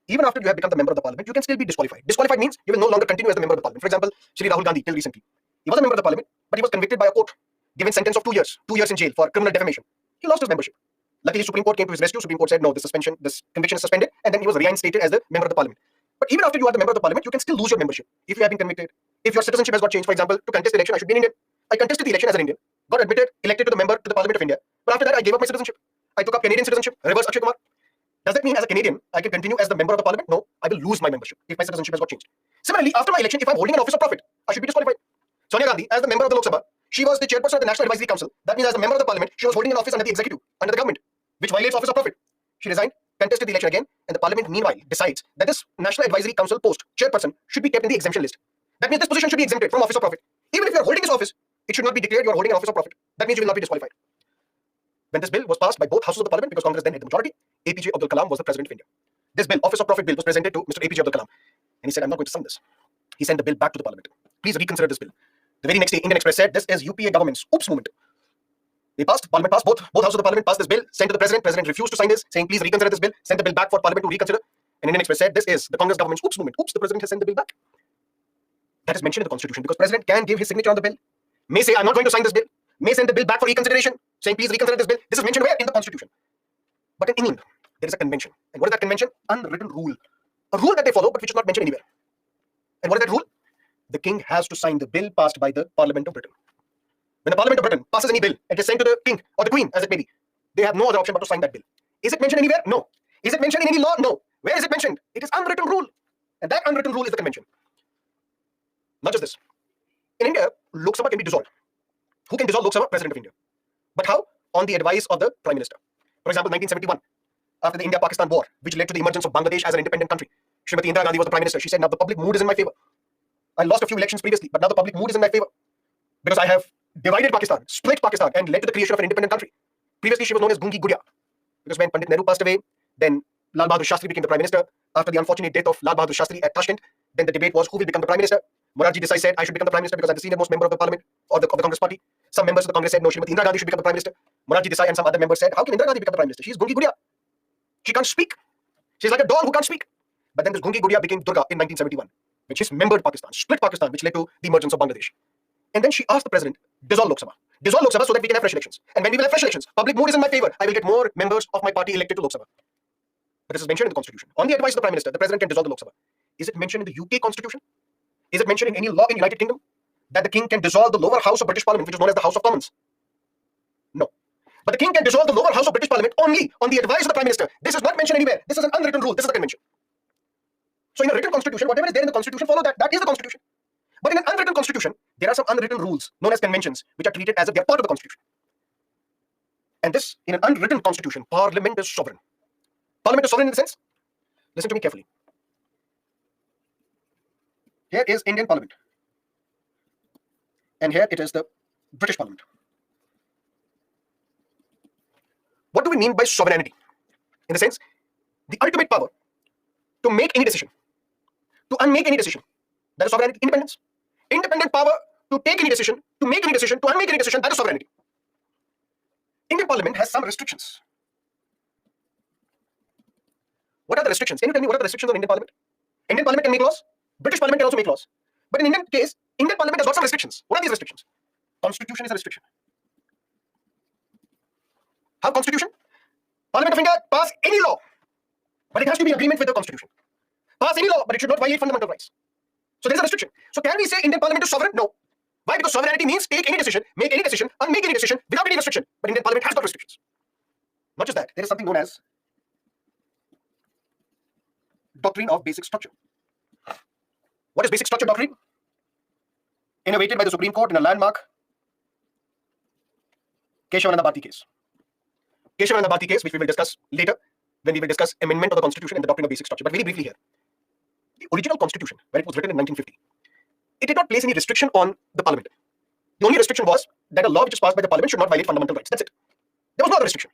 even after you have become the member of the Parliament, you can still be disqualified. Disqualified means you will no longer continue as the member of the Parliament. For example, Shri Rahul Gandhi, till recently, he was a member of the Parliament, but he was convicted by a court, given sentence of 2 years in jail for criminal defamation. He lost his membership. Luckily, Supreme Court came to his rescue. Supreme Court said, no, this conviction is suspended, and then he was reinstated as the member of the Parliament. But even after you are the member of the Parliament, you can still lose your membership if you have been convicted. If your citizenship has got changed, for example, to contest the election, I should be an Indian. I contested the election as an Indian, got admitted, elected to the member to the Parliament of India. But after that, I gave up my citizenship. I took up Canadian citizenship, reverse Akshay Kumar. Does that mean as a Canadian, I can continue as the member of the Parliament? No, I will lose my membership if my citizenship has got changed. Similarly, after my election, if I'm holding an Office of Profit, I should be disqualified. Sonia Gandhi, as the member of the Lok Sabha, she was the chairperson of the National Advisory Council. That means as a member of the Parliament, she was holding an office under the executive, under the government, which violates Office of Profit. She resigned, contested the election again, and the Parliament meanwhile decides that this National Advisory Council post, chairperson, should be kept in the exemption list. That means this position should be exempted from Office of Profit. Even if you are holding this office, it should not be declared you are holding an Office of Profit. That means you will not be disqualified. When this bill was passed by both houses of the Parliament, because Congress then had the majority, APJ Abdul Kalam was the President of India. This bill, Office of Profit Bill, was presented to Mr. APJ Abdul Kalam. And he said, I'm not going to sign this. He sent the bill back to the Parliament. Please reconsider this bill. The very next day, Indian Express said, this is UPA government's oops movement. They passed, Parliament passed, both houses of the Parliament passed this bill, sent to the President. President refused to sign this, saying, please reconsider this bill, sent the bill back for Parliament to reconsider. And Indian Express said, this is the Congress government's oops movement. Oops, the President has sent the bill back. That is mentioned in the Constitution because President can give his signature on the bill, may say, I'm not going to sign this bill, may send the bill back for reconsideration, saying, please reconsider this bill. This is mentioned where? In the Constitution. But in England, there is a convention. And what is that convention? Unwritten rule. A rule that they follow, but which is not mentioned anywhere. And what is that rule? The king has to sign the bill passed by the Parliament of Britain. When the Parliament of Britain passes any bill, it is sent to the king or the queen, as it may be. They have no other option but to sign that bill. Is it mentioned anywhere? No. Is it mentioned in any law? No. Where is it mentioned? It is unwritten rule. And that unwritten rule is the convention. Not just this. In India, Lok Sabha can be dissolved. Who can dissolve Lok Sabha? President of India. But how? On the advice of the Prime Minister. For example, 1971, after the India-Pakistan war, which led to the emergence of Bangladesh as an independent country, Srimati Indira Gandhi was the Prime Minister. She said, now the public mood is in my favor. I lost a few elections previously, but now the public mood is in my favor. Because I have divided Pakistan, split Pakistan, and led to the creation of an independent country. Previously, she was known as Gungi Gudiya. Because when Pandit Nehru passed away, then Lal Bahadur Shastri became the Prime Minister. After the unfortunate death of Lal Bahadur Shastri at Tashkent, then the debate was who will become the Prime Minister. Morarji Desai said, I should become the Prime Minister because I'm the senior most member of the Parliament or of the Congress party. Some members of the Congress said, no, Srimati Indira Gandhi should become the Prime Minister. Morarji Desai and some other members said, how can Indira Gandhi become the Prime Minister? She's Gungi Gudiya. She can't speak. She's like a doll who can't speak. But then this Gungi Gudiya became Durga in 1971, which is membered Pakistan, split Pakistan, which led to the emergence of Bangladesh. And then she asked the president, dissolve Lok Sabha. dissolve Lok Sabha so that we can have fresh elections. And when we will have fresh elections, public mood is in my favor. I will get more members of my party elected to Lok Sabha. But this is mentioned in the Constitution. On the advice of the Prime Minister, the President can dissolve the Lok Sabha. Is it mentioned in the UK Constitution? Is it mentioned in any law in United Kingdom that the King can dissolve the lower house of British Parliament, which is known as the House of Commons? No. But the King can dissolve the lower house of British Parliament only on the advice of the Prime Minister. This is not mentioned anywhere. This is an unwritten rule. This is a convention. So in a written constitution, whatever is there in the constitution, follow that. That is the constitution. But in an unwritten constitution, there are some unwritten rules known as conventions, which are treated as if they are part of the constitution. And this, in an unwritten constitution, Parliament is sovereign. Parliament is sovereign in the sense, listen to me carefully. Here is Indian Parliament. And here it is the British Parliament. What do we mean by sovereignty? In the sense, the ultimate power to make any decision, to unmake any decision. That is sovereignty. Independence. Independent power to take any decision, to make any decision, to unmake any decision. That is sovereignty. Indian Parliament has some restrictions. What are the restrictions? Can you tell me what are the restrictions on Indian Parliament? Indian Parliament can make laws. British Parliament can also make laws. But in Indian case, Indian Parliament has got some restrictions. What are these restrictions? Constitution is a restriction. How Constitution? Parliament of India pass any law, but it has to be in agreement with the Constitution. Pass any law, but it should not violate fundamental rights. So there is a restriction. So can we say Indian Parliament is sovereign? No. Why? Because sovereignty means take any decision, make any decision, unmake any decision without any restriction. But Indian Parliament has got restrictions. Not just that, there is something known as Doctrine of Basic Structure. What is basic structure doctrine? Innovated by the Supreme Court in a landmark Keshavananda Bharti case. Keshavananda Bharti case, which we will discuss later when we will discuss amendment of the Constitution and the Doctrine of Basic Structure. But very briefly here, the original Constitution, when it was written in 1950, it did not place any restriction on the Parliament. The only restriction was that a law which is passed by the Parliament should not violate fundamental rights. That's it. There was no other restriction.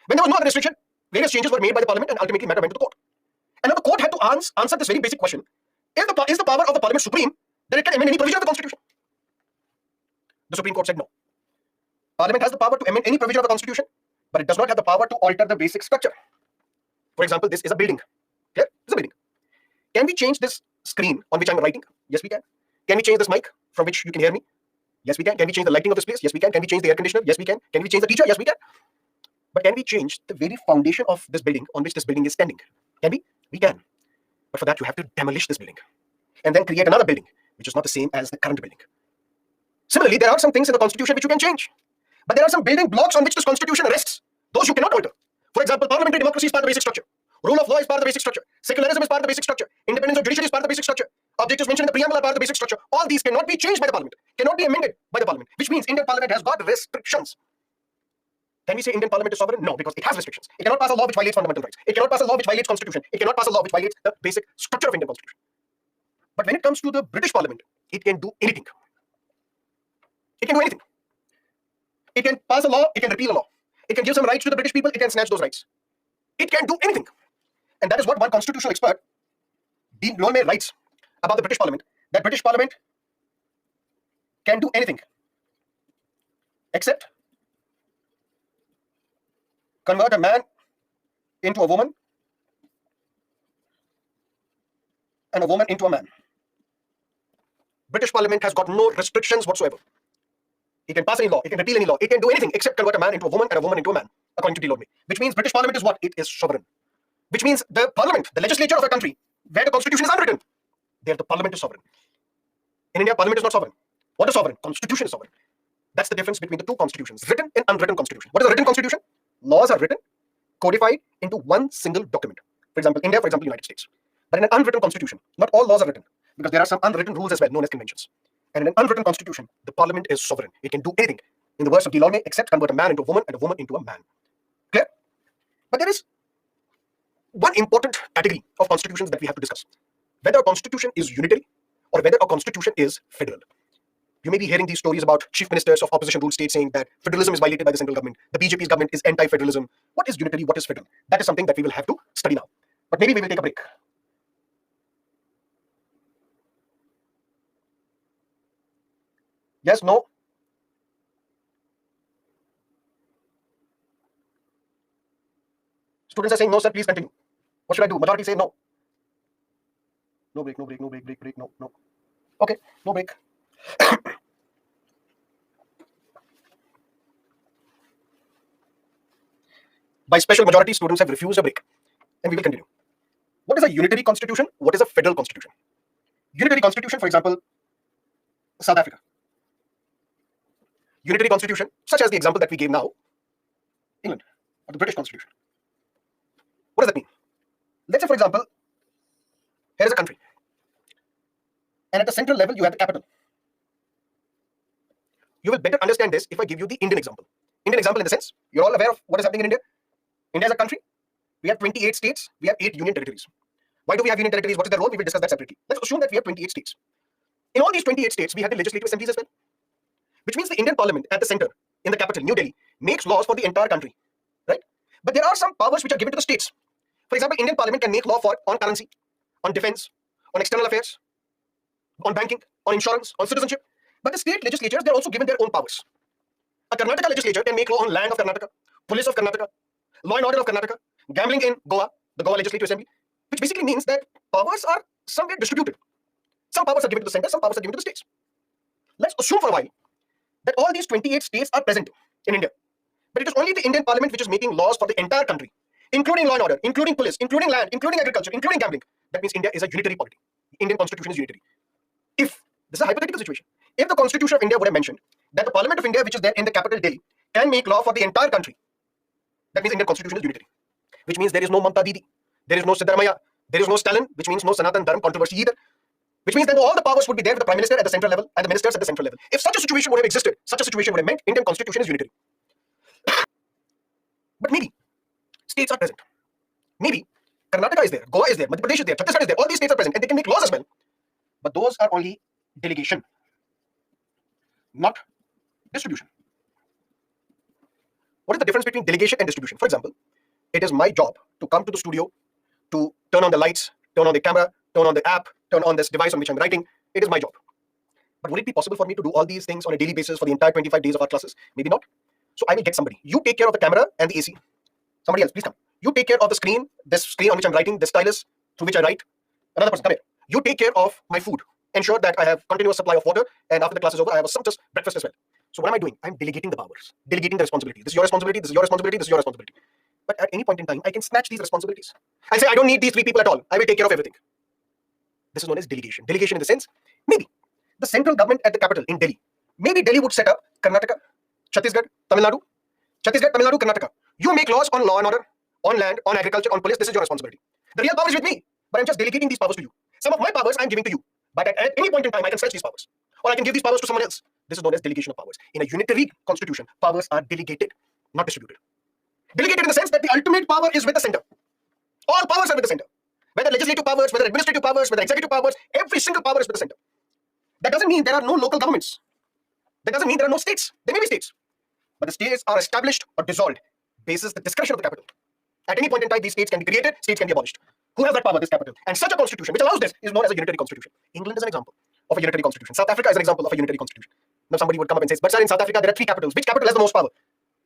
When there was no other restriction, various changes were made by the Parliament and ultimately matter went to the court. And now the court had to answer this very basic question. Is the power of the Parliament supreme that it can amend any provision of the Constitution? The Supreme Court said no. Parliament has the power to amend any provision of the Constitution, but it does not have the power to alter the basic structure. For example, this is a building. Clear? This is a building. Can we change this screen on which I'm writing? Yes, we can. Can we change this mic from which you can hear me? Yes, we can. Can we change the lighting of this place? Yes, we can. Can we change the air conditioner? Yes, we can. Can we change the teacher? Yes, we can. But can we change the very foundation of this building on which this building is standing? Can we? We can. But for that, you have to demolish this building and then create another building, which is not the same as the current building. Similarly, there are some things in the Constitution which you can change. But there are some building blocks on which this Constitution rests. Those you cannot alter. For example, parliamentary democracy is part of the basic structure. Rule of law is part of the basic structure. Secularism is part of the basic structure. Independence of judiciary is part of the basic structure. Objectives mentioned in the preamble are part of the basic structure. All these cannot be changed by the Parliament, cannot be amended by the Parliament, which means Indian Parliament has got restrictions. Can we say Indian Parliament is sovereign? No, because it has restrictions. It cannot pass a law which violates fundamental rights. It cannot pass a law which violates Constitution. It cannot pass a law which violates the basic structure of Indian Constitution. But when it comes to the British Parliament, it can do anything. It can do anything. It can pass a law, it can repeal a law. It can give some rights to the British people, it can snatch those rights. It can do anything. And that is what one constitutional expert, Dean Blomey, writes about the British Parliament, that British Parliament can do anything except convert a man into a woman and a woman into a man. British Parliament has got no restrictions whatsoever. It can pass any law, it can repeal any law, it can do anything except convert a man into a woman and a woman into a man, according to Delorme. Which means British Parliament is what? It is sovereign. Which means the Parliament, the legislature of a country, where the Constitution is unwritten, there the Parliament is sovereign. In India, Parliament is not sovereign. What is sovereign? Constitution is sovereign. That's the difference between the two constitutions, written and unwritten constitution. What is a written constitution? Laws are written, codified into one single document. For example, India, for example, United States. But in an unwritten constitution, not all laws are written, because there are some unwritten rules as well, known as conventions. And in an unwritten constitution, the Parliament is sovereign. It can do anything, in the words of Delorme, except convert a man into a woman and a woman into a man. Clear? But there is one important category of constitutions that we have to discuss. Whether a constitution is unitary or whether a constitution is federal. You may be hearing these stories about chief ministers of opposition ruled states saying that federalism is violated by the central government. The BJP's government is anti-federalism. What is unitary? What is federal? That is something that we will have to study now. But maybe we will take a break. Yes, no? Students are saying no, sir, please continue. What should I do? Majority say no. No break, no break, no break, break, no, no. Okay, no break. By special majority, students have refused a break. And we will continue. What is a unitary constitution? What is a federal constitution? Unitary constitution, for example, South Africa. Unitary constitution, such as the example that we gave now, England, or the British constitution. What does that mean? Let's say, for example, here is a country. And at the central level, you have the capital. You will better understand this if I give you the Indian example. Indian example in the sense, you're all aware of what is happening in India. India is a country. We have 28 states. We have 8 union territories. Why do we have union territories? What is their role? We will discuss that separately. Let's assume that we have 28 states. In all these 28 states, we have the legislative assemblies as well. Which means the Indian parliament at the center, in the capital, New Delhi, makes laws for the entire country. Right? But there are some powers which are given to the states. For example, Indian parliament can make law on currency, on defense, on external affairs, on banking, on insurance, on citizenship. But the state legislatures, they're also given their own powers. A Karnataka legislature can make law on land of Karnataka, police of Karnataka, law and order of Karnataka, gambling in Goa, the Goa Legislative Assembly, which basically means that powers are somewhere distributed. Some powers are given to the center, some powers are given to the states. Let's assume for a while that all these 28 states are present in India. But it is only the Indian parliament which is making laws for the entire country, including law and order, including police, including land, including agriculture, including gambling. That means India is a unitary polity. The Indian constitution is unitary. If, this is a hypothetical situation, if the constitution of India would have mentioned that the parliament of India, which is there in the capital Delhi, can make law for the entire country, that means Indian constitution is unitary. Which means there is no Mamta Didi, there is no Siddaramaiah, there is no Stalin, which means no Sanatan Dharma controversy either. Which means that all the powers would be there with the Prime Minister at the central level and the ministers at the central level. If such a situation would have existed, such a situation would have meant Indian constitution is unitary. But maybe states are present. Maybe Karnataka is there, Goa is there, Madhya Pradesh is there, Chhattisgarh is there, all these states are present and they can make laws as well. But those are only delegation, not distribution. What is the difference between delegation and distribution? For example, it is my job to come to the studio, to turn on the lights, turn on the camera, turn on the app, turn on this device on which I'm writing. It is my job. But would it be possible for me to do all these things on a daily basis for the entire 25 days of our classes? Maybe not. So I will get somebody. You take care of the camera and the AC. Somebody else, please come. You take care of the screen, this screen on which I'm writing, the stylus through which I write. Another person, come here. You take care of my food. Ensure that I have continuous supply of water, and after the class is over, I have a sumptuous breakfast as well. So what am I doing? I'm delegating the powers, delegating the responsibility. This is your responsibility, this is your responsibility, this is your responsibility. But at any point in time, I can snatch these responsibilities. I say, I don't need these 3 people at all. I will take care of everything. This is known as delegation. Delegation in the sense, maybe the central government at the capital in Delhi, maybe Delhi would set up Karnataka, Chhattisgarh, Tamil Nadu, Karnataka. You make laws on law and order, on land, on agriculture, on police. This is your responsibility. The real power is with me, but I'm just delegating these powers to you. Some of my powers I'm giving to you, but at any point in time, I can snatch these powers, or I can give these powers to someone else. This is known as delegation of powers. In a unitary constitution, powers are delegated, not distributed. Delegated in the sense that the ultimate power is with the center. All powers are with the center. Whether legislative powers, whether administrative powers, whether executive powers, every single power is with the center. That doesn't mean there are no local governments. That doesn't mean there are no states. There may be states. But the states are established or dissolved basis the discretion of the capital. At any point in time, these states can be created, states can be abolished. Who has that power? This capital. And such a constitution, which allows this, is known as a unitary constitution. England is an example of a unitary constitution. South Africa is an example of a unitary constitution. Now somebody would come up and say, but sir, in South Africa, there are 3 capitals. Which capital has the most power?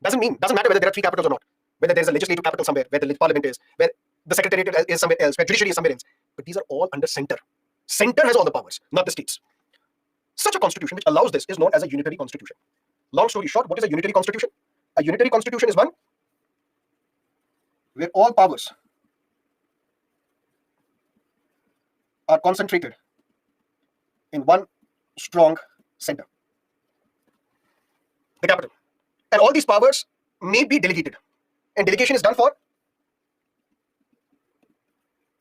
Doesn't matter whether there are 3 capitals or not. Whether there is a legislative capital somewhere, where the parliament is, where the secretariat is somewhere else, where judiciary is somewhere else. But these are all under center. Center has all the powers, not the states. Such a constitution which allows this is known as a unitary constitution. Long story short, what is a unitary constitution? A unitary constitution is one where all powers are concentrated in one strong center, the capital. And all these powers may be delegated. And delegation is done for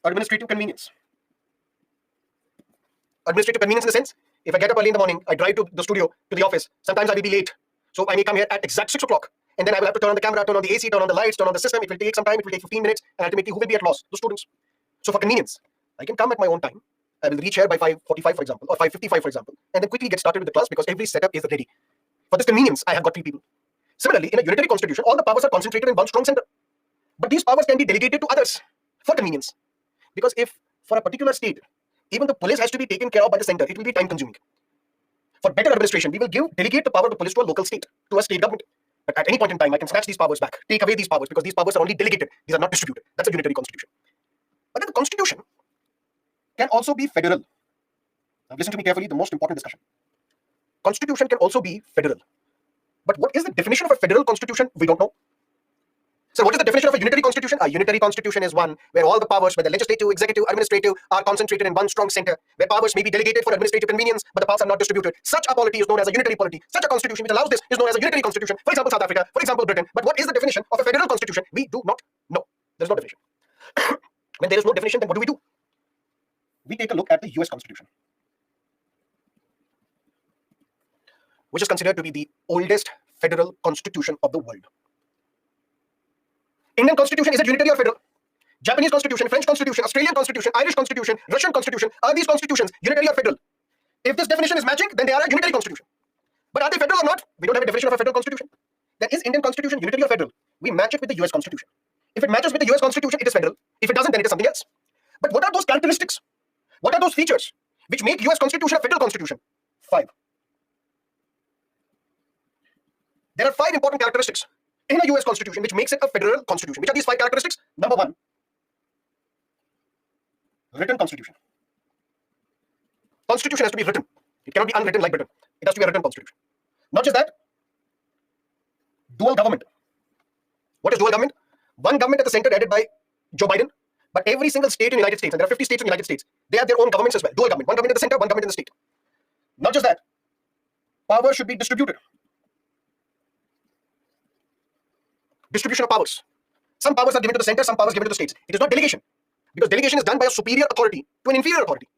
administrative convenience. Administrative convenience in the sense, if I get up early in the morning, I drive to the studio, to the office, sometimes I will be late. So I may come here at exact 6 o'clock. And then I will have to turn on the camera, turn on the AC, turn on the lights, turn on the system. It will take some time, it will take 15 minutes. And ultimately, who will be at loss? The students. So for convenience, I can come at my own time. I will reach here by 5:45, for example, or 5:55, for example, and then quickly get started with the class because every setup is ready. For this convenience, I have got 3 people. Similarly, in a unitary constitution, all the powers are concentrated in one strong center. But these powers can be delegated to others for convenience. Because if for a particular state, even the police has to be taken care of by the center, it will be time consuming. For better administration, we will delegate the power of the police to a local state, to a state government. But at any point in time, I can snatch these powers back, take away these powers because these powers are only delegated. These are not distributed. That's a unitary constitution. But then the constitution can also be federal. Now listen to me carefully, the most important discussion. Constitution can also be federal. But what is the definition of a federal constitution? We don't know. So what is the definition of a unitary constitution? A unitary constitution is one where all the powers, whether legislative, executive, administrative, are concentrated in one strong center, where powers may be delegated for administrative convenience, but the powers are not distributed. Such a polity is known as a unitary polity. Such a constitution which allows this is known as a unitary constitution. For example, South Africa, for example, Britain. But what is the definition of a federal constitution? We do not know. There is no definition. When there is no definition, then what do? We take a look at the US Constitution, which is considered to be the oldest federal constitution of the world. Indian Constitution, is it unitary or federal? Japanese Constitution, French Constitution, Australian Constitution, Irish Constitution, Russian Constitution, are these constitutions unitary or federal? If this definition is matching, then they are a unitary constitution. But are they federal or not? We don't have a definition of a federal constitution. Then is Indian Constitution unitary or federal? We match it with the US Constitution. If it matches with the US Constitution, it is federal. If it doesn't, then it is something else. But what are those characteristics? What are those features which make US Constitution a federal constitution? 5. There are 5 important characteristics in a US Constitution which makes it a federal constitution. Which are these 5 characteristics? Number 1, written constitution. Constitution has to be written. It cannot be unwritten like Britain. It has to be a written constitution. Not just that, dual government. What is dual government? One government at the center headed by Joe Biden, but every single state in the United States, and there are 50 states in the United States, they have their own governments as well. Dual government. One government at the center, one government in the state. Not just that, power should be distributed. Distribution of powers. Some powers are given to the center, some powers given to the states. It is not delegation, because delegation is done by a superior authority to an inferior authority.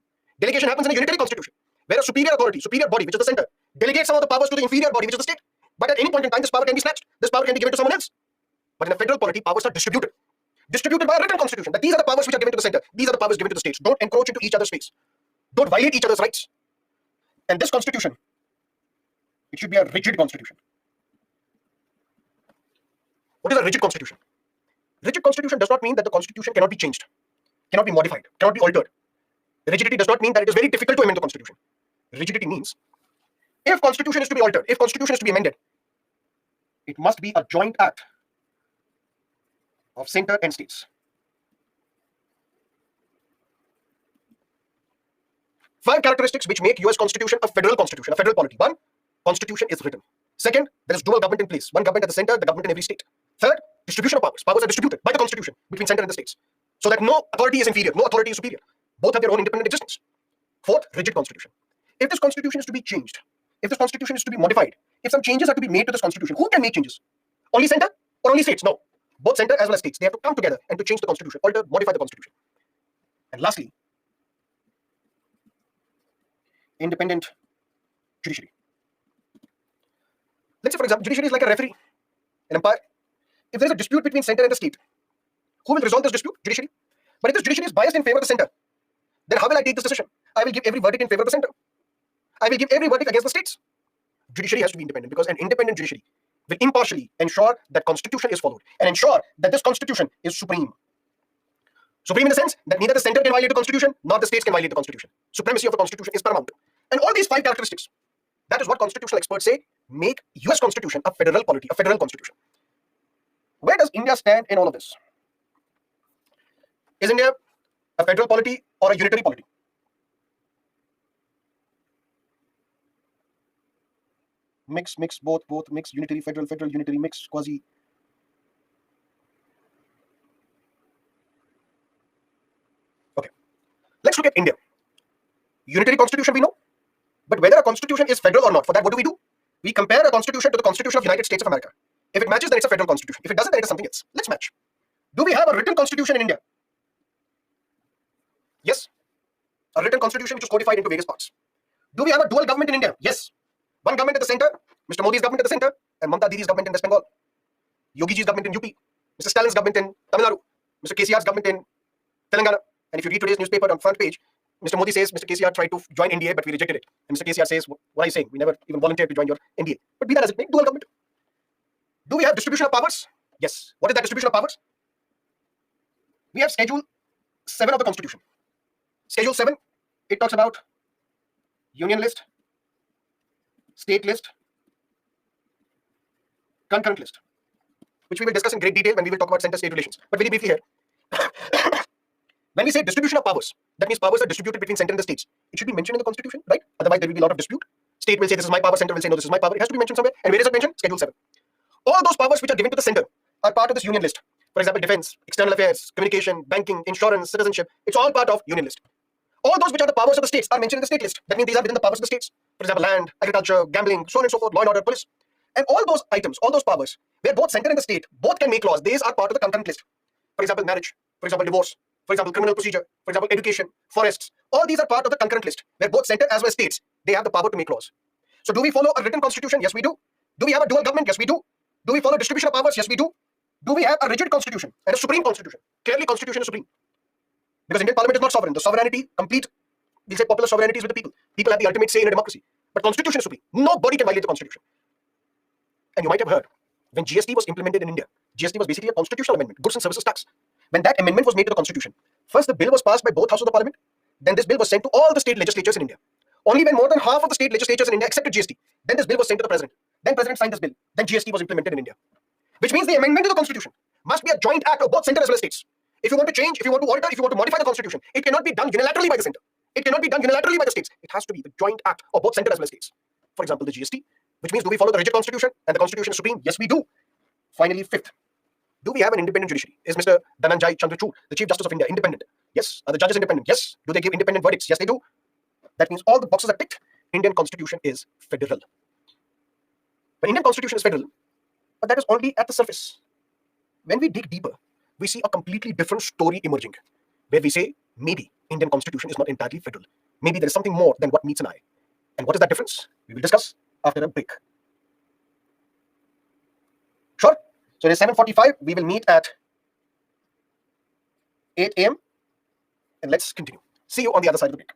Delegation happens in a unitary constitution, where a superior authority, superior body, which is the center, delegates some of the powers to the inferior body, which is the state. But at any point in time, this power can be snatched. This power can be given to someone else. But in a federal polity, powers are distributed. Distributed by a written constitution. That these are the powers which are given to the center. These are the powers given to the states. Don't encroach into each other's space. Don't violate each other's rights. And this constitution, it should be a rigid constitution. What is a rigid constitution? Rigid constitution does not mean that the constitution cannot be changed, cannot be modified, cannot be altered. Rigidity does not mean that it is very difficult to amend the constitution. Rigidity means if constitution is to be altered, if constitution is to be amended, it must be a joint act of center and states. 5 characteristics which make US Constitution a federal constitution, a federal polity. 1, constitution is written. 2nd, there is dual government in place. One government at the center, the government in every state. 3rd, distribution of powers. Powers are distributed by the constitution between center and the states, so that no authority is inferior, no authority is superior. Both have their own independent existence. 4th, rigid constitution. If this constitution is to be changed, if this constitution is to be modified, if some changes are to be made to this constitution, who can make changes? Only center or only states? No. Both center as well as states. They have to come together and to change the constitution, alter, modify the constitution. And lastly, independent judiciary. Let's say, for example, judiciary is like a referee, an umpire. If there is a dispute between center and the state, who will resolve this dispute? Judiciary. But if this judiciary is biased in favor of the center, then how will I take this decision? I will give every verdict in favor of the center. I will give every verdict against the states. Judiciary has to be independent, because an independent judiciary will impartially ensure that constitution is followed and ensure that this constitution is supreme. Supreme in the sense that neither the center can violate the constitution, nor the states can violate the constitution. Supremacy of the constitution is paramount. And all these 5 characteristics, that is what constitutional experts say make US Constitution a federal polity, a federal constitution. Where does India stand in all of this? Is India a federal polity or a unitary polity? Mix, both, mix, unitary, federal, unitary, mix, quasi. Okay. Let's look at India. Unitary constitution we know, but whether a constitution is federal or not, for that what do? We compare a constitution to the Constitution of the United States of America. If it matches, then it's a federal constitution. If it doesn't, then it is something else. Let's match. Do we have a written constitution in India? Yes. A written constitution which is codified into various parts. Do we have a dual government in India? Yes. One government at the center, Mr. Modi's government at the center, and Mamta Didi's government in West Bengal. Yogi Ji's government in UP, Mr. Stalin's government in Tamil Nadu, Mr. KCR's government in Telangana. And if you read today's newspaper on front page, Mr. Modi says Mr. KCR tried to join NDA, but we rejected it. And Mr. KCR says, what are you saying? We never even volunteered to join your NDA. But be that as it may, dual government. Do we have distribution of powers? Yes. What is that distribution of powers? We have Schedule 7 of the Constitution. Schedule 7, it talks about union list, state list, concurrent list, which we will discuss in great detail when we will talk about center-state relations. But very briefly here, when we say distribution of powers, that means powers are distributed between center and the states. It should be mentioned in the Constitution, right? Otherwise, there will be a lot of dispute. State will say this is my power, center will say no, this is my power. It has to be mentioned somewhere. And where is it mentioned? Schedule 7. All those powers which are given to the center are part of this union list. For example, defense, external affairs, communication, banking, insurance, citizenship. It's all part of union list. All those which are the powers of the states are mentioned in the state list. That means these are within the powers of the states. For example, land, agriculture, gambling, so on and so forth, law and order, police. And all those items, all those powers, where both center and the state, both can make laws. These are part of the concurrent list. For example, marriage. For example, divorce. For example, criminal procedure. For example, education, forests. All these are part of the concurrent list, where both center as well as states, they have the power to make laws. So do we follow a written constitution? Yes, we do. Do we have a dual government? Yes, we do. Do we follow distribution of powers? Yes, we do. Do we have a rigid constitution and a supreme constitution? Clearly, constitution is supreme. Because Indian parliament is not sovereign. The sovereignty, complete, we'll say popular sovereignty is with the people. People have the ultimate say in a democracy. But constitution is supreme. Nobody can violate the constitution. And you might have heard, when GST was implemented in India, GST was basically a constitutional amendment, goods and services tax. When that amendment was made to the constitution, first the bill was passed by both houses of the parliament, then this bill was sent to all the state legislatures in India. Only when more than half of the state legislatures in India accepted GST, then this bill was sent to the president. Then president signed this bill. Then GST was implemented in India. Which means the amendment to the constitution must be a joint act of both center as well as states. If you want to change, if you want to alter, if you want to modify the constitution, it cannot be done unilaterally by the center. It cannot be done unilaterally by the states. It has to be the joint act of both center as well as states. For example, the GST, which means do we follow the rigid constitution and the constitution is supreme? Yes, we do. Finally, fifth, do we have an independent judiciary? Is Mr. Dhananjay Chandrachud, the Chief Justice of India, independent? Yes. Are the judges independent? Yes. Do they give independent verdicts? Yes, they do. That means all the boxes are ticked. Indian constitution is federal. But Indian constitution is federal, but that is only at the surface. When we dig deeper, we see a completely different story emerging, where we say maybe Indian constitution is not entirely federal. Maybe there is something more than what meets an eye. And what is that difference? We will discuss after a break. Sure. So it is 7:45. We will meet at 8 a.m. and let's continue. See you on the other side of the break.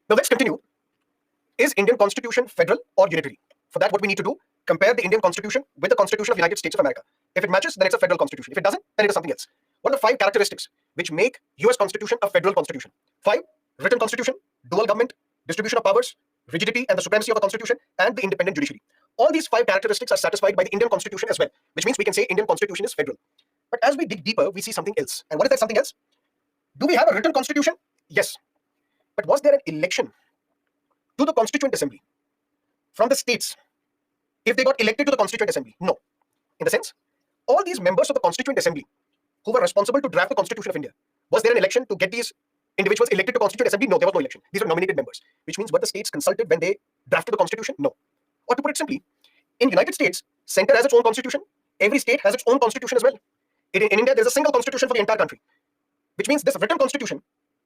Now let's continue. Is Indian Constitution federal or unitary? For that, what we need to do, compare the Indian Constitution with the Constitution of the United States of America. If it matches, then it's a federal constitution. If it doesn't, then it is something else. What are the 5 characteristics which make US Constitution a federal constitution? 5, written constitution, dual government, distribution of powers, rigidity and the supremacy of the constitution, and the independent judiciary. All these 5 characteristics are satisfied by the Indian Constitution as well, which means we can say Indian Constitution is federal. But as we dig deeper, we see something else. And what is that something else? Do we have a written constitution? Yes. But was there an election to the Constituent Assembly from the states if they got elected to the Constituent Assembly? No. In the sense, all these members of the Constituent Assembly who were responsible to draft the Constitution of India, was there an election to get these individuals elected to Constituent Assembly? No, there was no election. These were nominated members, which means were the states consulted when they drafted the Constitution? No. Or to put it simply, in United States, center has its own constitution. Every state has its own constitution as well. In India, there's a single constitution for the entire country, which means this written constitution,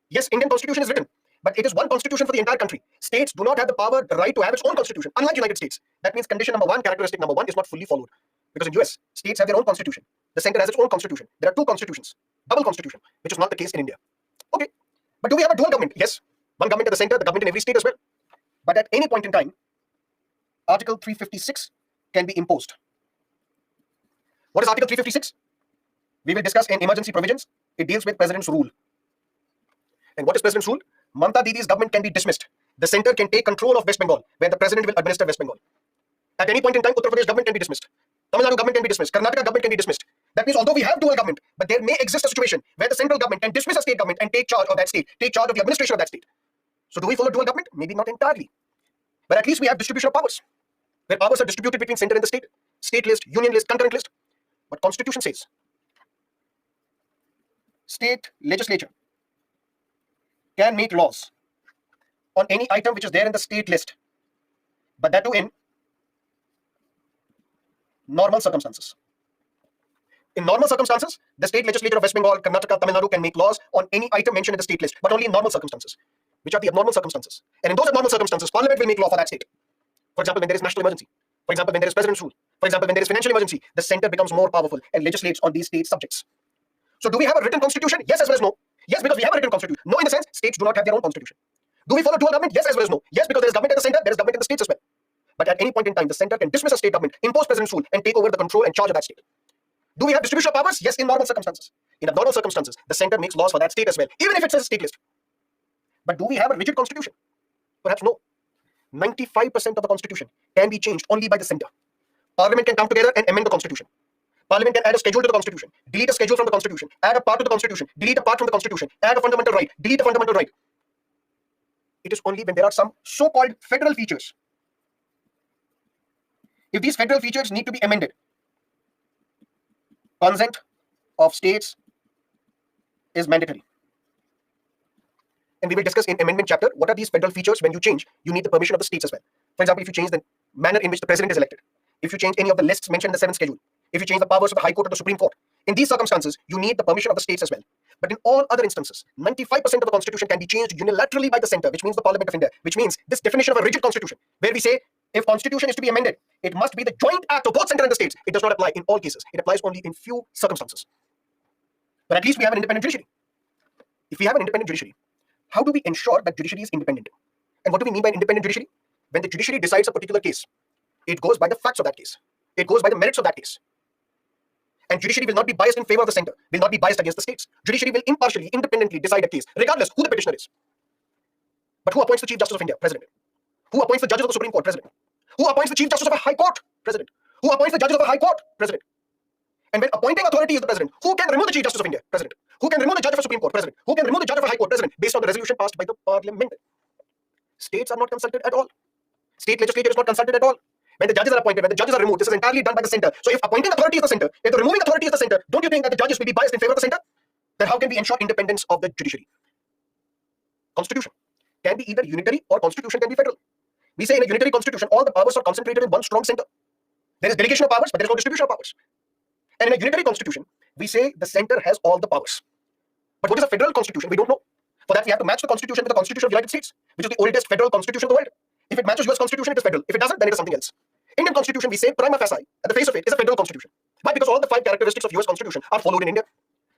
yes, Indian Constitution is written, but it is one constitution for the entire country. States do not have the power, the right to have its own constitution, unlike United States. That means condition number 1, characteristic number 1 is not fully followed. Because in US, states have their own constitution. The center has its own constitution. There are 2 constitutions, double constitution, which is not the case in India. Okay, but do we have a dual government? Yes, one government at the center, the government in every state as well. But at any point in time, Article 356 can be imposed. What is Article 356? We will discuss in emergency provisions. It deals with President's rule. And what is President's rule? Mamata Didi's government can be dismissed. The center can take control of West Bengal, where the President will administer West Bengal. At any point in time, Uttar Pradesh government can be dismissed. Tamil Nadu government can be dismissed. Karnataka government can be dismissed. That means although we have dual government, but there may exist a situation where the central government can dismiss a state government and take charge of that state, take charge of the administration of that state. So do we follow dual government? Maybe not entirely. But at least we have distribution of powers, where powers are distributed between center and the state list, union list, concurrent list. But Constitution says, state legislature can make laws on any item which is there in the state list, but that too in normal circumstances. In normal circumstances, the state legislature of West Bengal, Karnataka, Tamil Nadu can make laws on any item mentioned in the state list, but only in normal circumstances, which are the abnormal circumstances. And in those abnormal circumstances, Parliament will make law for that state. For example, when there is national emergency. For example, when there is President's rule. For example, when there is financial emergency, the center becomes more powerful and legislates on these state subjects. So do we have a written constitution? Yes as well as no. Yes, because we have a written constitution. No, in the sense, states do not have their own constitution. Do we follow dual government? Yes as well as no. Yes, because there is government at the center, there is government in the states as well. But at any point in time, the center can dismiss a state government, impose President's rule, and take over the control and charge of that state. Do we have distribution of powers? Yes, in normal circumstances. In abnormal circumstances, the center makes laws for that state as well, even if it says state list. But do we have a rigid constitution? Perhaps no. 95% of the constitution can be changed only by the center. Parliament can come together and amend the constitution. Parliament can add a schedule to the constitution, delete a schedule from the constitution, add a part to the constitution, delete a part from the constitution, add a fundamental right, delete a fundamental right. It is only when there are some so-called federal features. If these federal features need to be amended, consent of states is mandatory. And we will discuss in amendment chapter what are these federal features. When you change, you need the permission of the states as well. For example, if you change the manner in which the president is elected, if you change any of the lists mentioned in the 7th schedule, if you change the powers of the High Court or the Supreme Court, in these circumstances, you need the permission of the states as well. But in all other instances, 95% of the constitution can be changed unilaterally by the center, which means the Parliament of India, which means this definition of a rigid constitution, where we say if constitution is to be amended, it must be the joint act of both center and the states. It does not apply in all cases. It applies only in few circumstances. But at least we have an independent judiciary. If we have an independent judiciary, how do we ensure that judiciary is independent? And what do we mean by independent judiciary? When the judiciary decides a particular case, it goes by the facts of that case. It goes by the merits of that case. And judiciary will not be biased in favor of the center, will not be biased against the states. Judiciary will impartially, independently decide a case, regardless who the petitioner is. But who appoints the Chief Justice of India? President. Who appoints the judges of the Supreme Court? President. Who appoints the Chief Justice of a High Court? President. Who appoints the judges of a High Court? President. And when appointing authority is the President, who can remove the Chief Justice of India? President. Who can remove the judge of a Supreme Court? President. Who can remove the judge of a High Court? President, based on the resolution passed by the Parliament. States are not consulted at all. State legislature is not consulted at all. When the judges are appointed, when the judges are removed, this is entirely done by the center. So if appointing authority is the center, if the removing authority is the center, don't you think that the judges will be biased in favor of the center? Then how can we ensure independence of the judiciary? Constitution can be either unitary or constitution can be federal. We say in a unitary constitution, all the powers are concentrated in one strong center. There is delegation of powers, but there is no distribution of powers. And in a unitary constitution, we say the center has all the powers. But what is a federal constitution? We don't know. For that, we have to match the constitution with the Constitution of the United States, which is the oldest federal constitution of the world. If it matches US constitution, it is federal. If it doesn't, then it is something else. Indian constitution, we say prima facie, at the face of it, is a federal constitution. Why? Because all the 5 characteristics of US constitution are followed in India.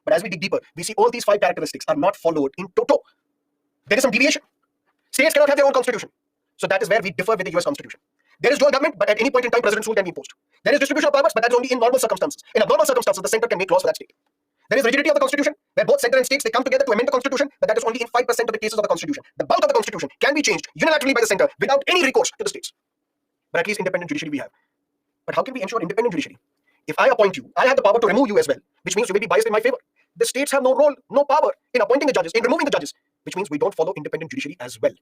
But as we dig deeper, we see all these 5 characteristics are not followed in toto. There is some deviation. States cannot have their own constitution. So that is where we differ with the US Constitution. There is dual government, but at any point in time, president's rule can be imposed. There is distribution of powers, but that is only in normal circumstances. In abnormal circumstances, the center can make laws for that state. There is rigidity of the Constitution, where both center and states, they come together to amend the Constitution, but that is only in 5% of the cases of the Constitution. The bulk of the Constitution can be changed unilaterally by the center without any recourse to the states. But at least independent judiciary we have. But how can we ensure independent judiciary? If I appoint you, I have the power to remove you as well, which means you will be biased in my favor. The states have no role, no power in appointing the judges, in removing the judges, which means we don't follow independent judiciary as well.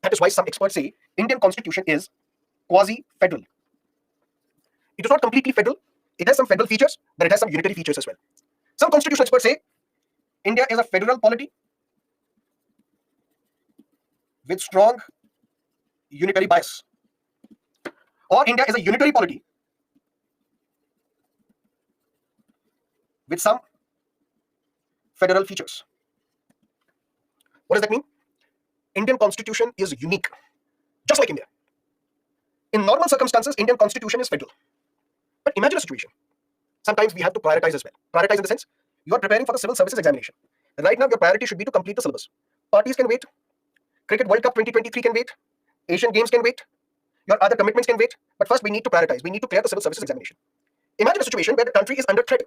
That is why some experts say Indian Constitution is quasi-federal. It is not completely federal. It has some federal features, but it has some unitary features as well. Some constitutional experts say India is a federal polity with strong unitary bias. Or India is a unitary polity with some federal features. What does that mean? Indian Constitution is unique, just like India. In normal circumstances, Indian Constitution is federal. But imagine a situation. Sometimes we have to prioritize as well. Prioritize in the sense, you are preparing for the civil services examination. Right now, your priority should be to complete the syllabus. Parties can wait. Cricket World Cup 2023 can wait. Asian Games can wait. Your other commitments can wait. But first, we need to prioritize. We need to clear the civil services examination. Imagine a situation where the country is under threat.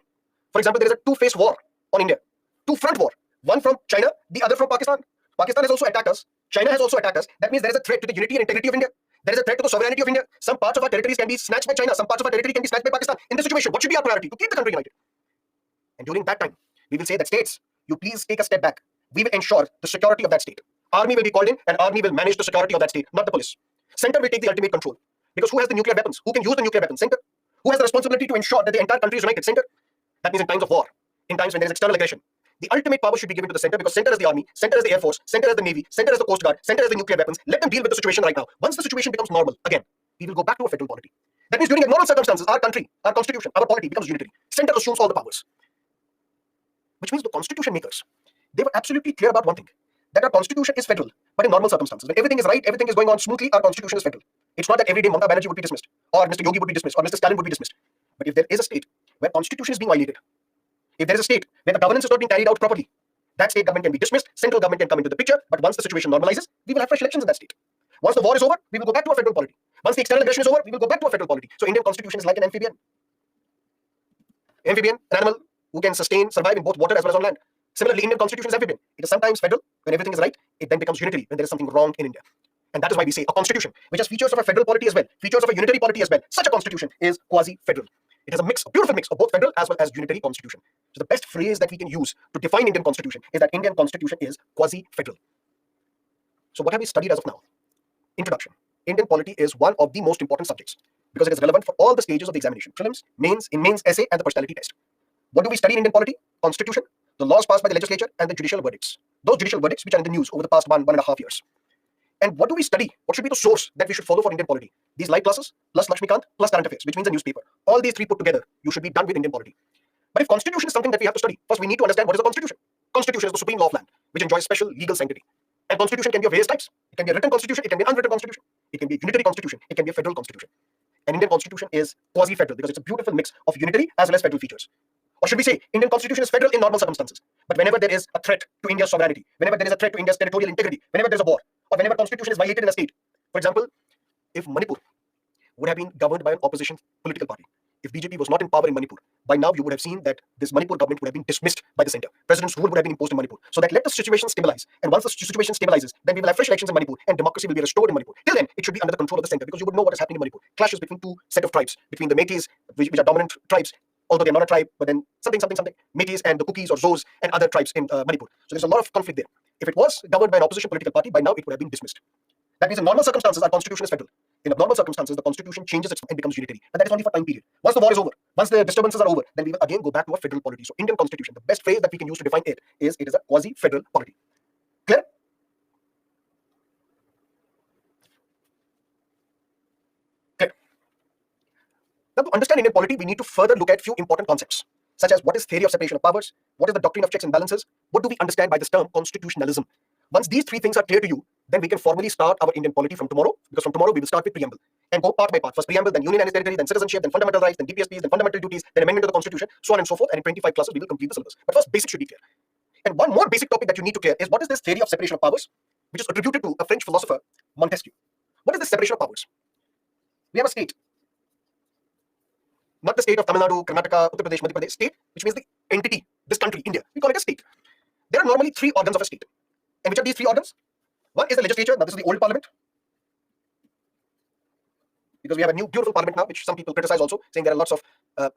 For example, there is a two-faced war on India. Two-front war. One from China, the other from Pakistan. Pakistan has also attacked us. China has also attacked us. That means there is a threat to the unity and integrity of India. There is a threat to the sovereignty of India. Some parts of our territories can be snatched by China. Some parts of our territory can be snatched by Pakistan. In this situation, what should be our priority? To keep the country united. And during that time, we will say that states, you please take a step back. We will ensure the security of that state. Army will be called in and army will manage the security of that state, not the police. Center will take the ultimate control. Because who has the nuclear weapons? Who can use the nuclear weapons? Center. Who has the responsibility to ensure that the entire country is united? Center. That means in times of war, in times when there is external aggression, the ultimate power should be given to the center because center is the army, center is the air force, center is the navy, center is the coast guard, center is the nuclear weapons. Let them deal with the situation right now. Once the situation becomes normal, again, we will go back to a federal polity. That means during abnormal circumstances, our country, our constitution, our polity becomes unitary. Center assumes all the powers. Which means the constitution makers, they were absolutely clear about one thing, that our constitution is federal, but in normal circumstances. When everything is right, everything is going on smoothly, our constitution is federal. It's not that every day Mamata Banerjee would be dismissed, or Mr. Yogi would be dismissed, or Mr. Stalin would be dismissed. But if there is a state where constitution is being violated, if there is a state where the governance is not being carried out properly, that state government can be dismissed, central government can come into the picture, but once the situation normalizes, we will have fresh elections in that state. Once the war is over, we will go back to a federal polity. Once the external aggression is over, we will go back to a federal polity. So Indian constitution is like an amphibian. Amphibian, an animal who can survive in both water as well as on land. Similarly, Indian constitution is amphibian. It is sometimes federal. When everything is right, it then becomes unitary when there is something wrong in India. And that is why we say a constitution, which has features of a federal polity as well, features of a unitary polity as well. Such a constitution is quasi-federal. It has a mix, a beautiful mix of both federal as well as unitary constitution. So the best phrase that we can use to define Indian constitution is that Indian constitution is quasi-federal. So what have we studied as of now? Introduction. Indian polity is one of the most important subjects because it is relevant for all the stages of the examination, prelims, mains, in mains essay, and the personality test. What do we study in Indian polity? Constitution, the laws passed by the legislature, and the judicial verdicts. Those judicial verdicts which are in the news over the past 1.5 years. And what do we study? What should be the source that we should follow for Indian polity? These live classes, plus Lakshmikant, plus current affairs, which means a newspaper. All these three put together, you should be done with Indian polity. But if constitution is something that we have to study, first we need to understand what is the constitution. Constitution is the supreme law of land, which enjoys special legal sanctity. And constitution can be of various types. It can be a written constitution, it can be an unwritten constitution, it can be a unitary constitution, it can be a federal constitution. And Indian constitution is quasi-federal because it's a beautiful mix of unitary as well as federal features. Or should we say, Indian constitution is federal in normal circumstances. But whenever there is a threat to India's sovereignty, whenever there is a threat to India's territorial integrity, whenever there is a war, or whenever constitution is violated in a state. For example, if Manipur would have been governed by an opposition political party, if BJP was not in power in Manipur, by now you would have seen that this Manipur government would have been dismissed by the center. President's rule would have been imposed in Manipur. So that let the situation stabilize. And once the situation stabilizes, then we will have fresh elections in Manipur and democracy will be restored in Manipur. Till then, it should be under the control of the center because you would know what is happening in Manipur. Clashes between two set of tribes, between the Metis, which are dominant tribes, although they're not a tribe, but then something, Metis and the Kukis or Zos and other tribes in Manipur. So there's a lot of conflict there. If it was governed by an opposition political party, by now it would have been dismissed. That means in normal circumstances, our constitution is federal. In abnormal circumstances, the constitution changes and becomes unitary. And that is only for time period. Once the war is over, once the disturbances are over, then we will again go back to a federal polity. So Indian constitution, the best phrase that we can use to define it is a quasi-federal polity. Clear? Clear. Now to understand Indian polity, we need to further look at few important concepts, such as what is theory of separation of powers, what is the doctrine of checks and balances, what do we understand by this term constitutionalism. Once these three things are clear to you, then we can formally start our Indian polity from tomorrow, because from tomorrow we will start with preamble and go part by part. First preamble, then union and its territory, then citizenship, then fundamental rights, then DPSPs, then fundamental duties, then amendment to the constitution, so on and so forth. And in 25 classes, we will complete the syllabus. But first, basics should be clear. And one more basic topic that you need to clear is what is this theory of separation of powers? which is attributed to a French philosopher, Montesquieu. What is the separation of powers? We have a state, not the state of Tamil Nadu, Karnataka, Uttar Pradesh, Madhya Pradesh, state, which means the entity, this country, India. We call it a state. There are normally three organs of a state. And which are these three organs? One is the legislature. Now, this is the old parliament, because we have a new beautiful parliament now, which some people criticize also, saying there are lots of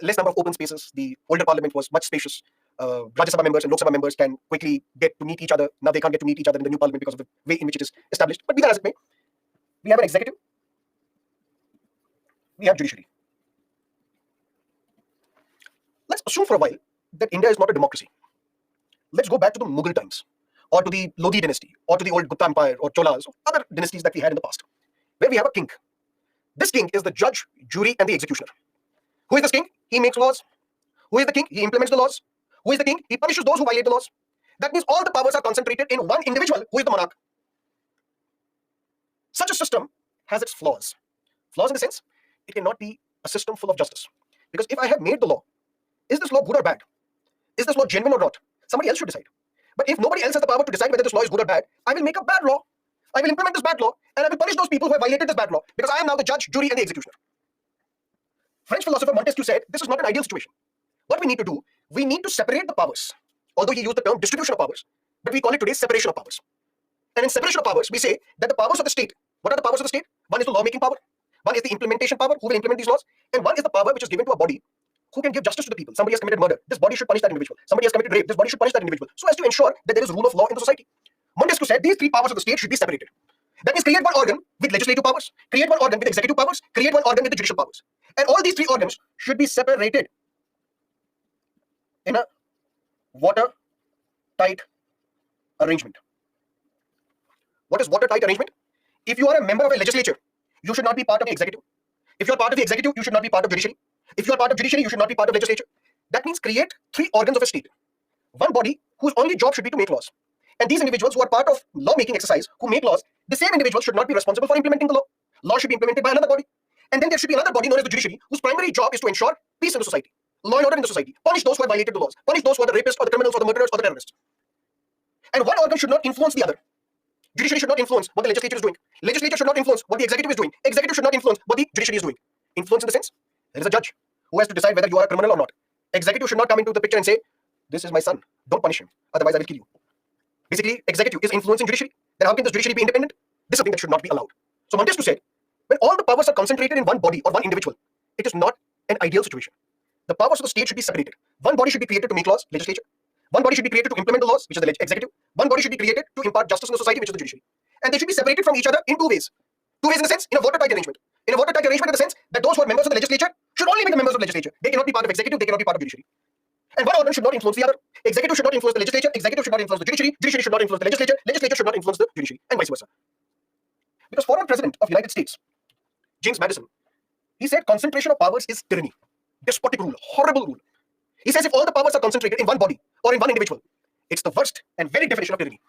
less number of open spaces. The older parliament was much spacious. Rajya Sabha members and Lok Sabha members can quickly get to meet each other. Now they can't get to meet each other in the new parliament because of the way in which it is established. But be that as it may, we have an executive, we have judiciary. Let's assume for a while that India is not a democracy. Let's go back to the Mughal times, or to the Lodi dynasty, or to the old Gupta Empire, or Cholas, or other dynasties that we had in the past, where we have a king. This king is the judge, jury, and the executioner. Who is this king? He makes laws. Who is the king? He implements the laws. Who is the king? He punishes those who violate the laws. That means all the powers are concentrated in one individual, who is the monarch. Such a system has its flaws. Flaws in the sense, it cannot be a system full of justice. Because if I have made the law, is this law good or bad? Is this law genuine or not? Somebody else should decide. But if nobody else has the power to decide whether this law is good or bad, I will make a bad law. I will implement this bad law, and I will punish those people who have violated this bad law, because I am now the judge, jury, and the executioner. French philosopher Montesquieu said this is not an ideal situation. What we need to do, we need to separate the powers. Although he used the term distribution of powers, but we call it today separation of powers. And in separation of powers, we say that the powers of the state, what are the powers of the state? One is the lawmaking power, one is the implementation power, who will implement these laws, and one is the power which is given to a body who can give justice to the people. Somebody has committed murder, this body should punish that individual. Somebody has committed rape, this body should punish that individual, so as to ensure that there is rule of law in the society. Montesquieu said these three powers of the state should be separated. That means create one organ with legislative powers, create one organ with executive powers, create one organ with the judicial powers. And all these three organs should be separated in a watertight arrangement. What is watertight arrangement? If you are a member of a legislature, you should not be part of the executive. If you are part of the executive, you should not be part of judiciary. If you are part of judiciary, you should not be part of legislature. That means create three organs of a state. One body whose only job should be to make laws. And these individuals who are part of law-making exercise, who make laws, the same individuals should not be responsible for implementing the law. Law should be implemented by another body. And then there should be another body known as the judiciary, whose primary job is to ensure peace in the society, law and order in the society, punish those who have violated the laws, punish those who are the rapists or the criminals or the murderers or the terrorists. And one organ should not influence the other. Judiciary should not influence what the legislature is doing. Legislature should not influence what the executive is doing. Executive should not influence what the judiciary is doing. Influence in the sense, there is a judge who has to decide whether you are a criminal or not. Executive should not come into the picture and say, this is my son, don't punish him, otherwise I will kill you. Basically, executive is influencing judiciary. Then how can this judiciary be independent? This is something that should not be allowed. So Montesquieu said, when all the powers are concentrated in one body or one individual, it is not an ideal situation. The powers of the state should be separated. One body should be created to make laws, legislature. One body should be created to implement the laws, which is the executive. One body should be created to impart justice in the society, which is the judiciary. And they should be separated from each other in two ways. Two ways in the sense, in a watertight arrangement. In a watertight arrangement in the sense that those who are members of the legislature should only be the members of the legislature. They cannot be part of executive, they cannot be part of judiciary. And one organ should not influence the other. Executive should not influence the legislature, executive should not influence the judiciary, judiciary should not influence the legislature, legislature should not influence the judiciary, and vice versa. Because former president of the United States, James Madison, he said concentration of powers is tyranny, despotic rule, horrible rule. He says if all the powers are concentrated in one body or in one individual, it's the worst and very definition of tyranny.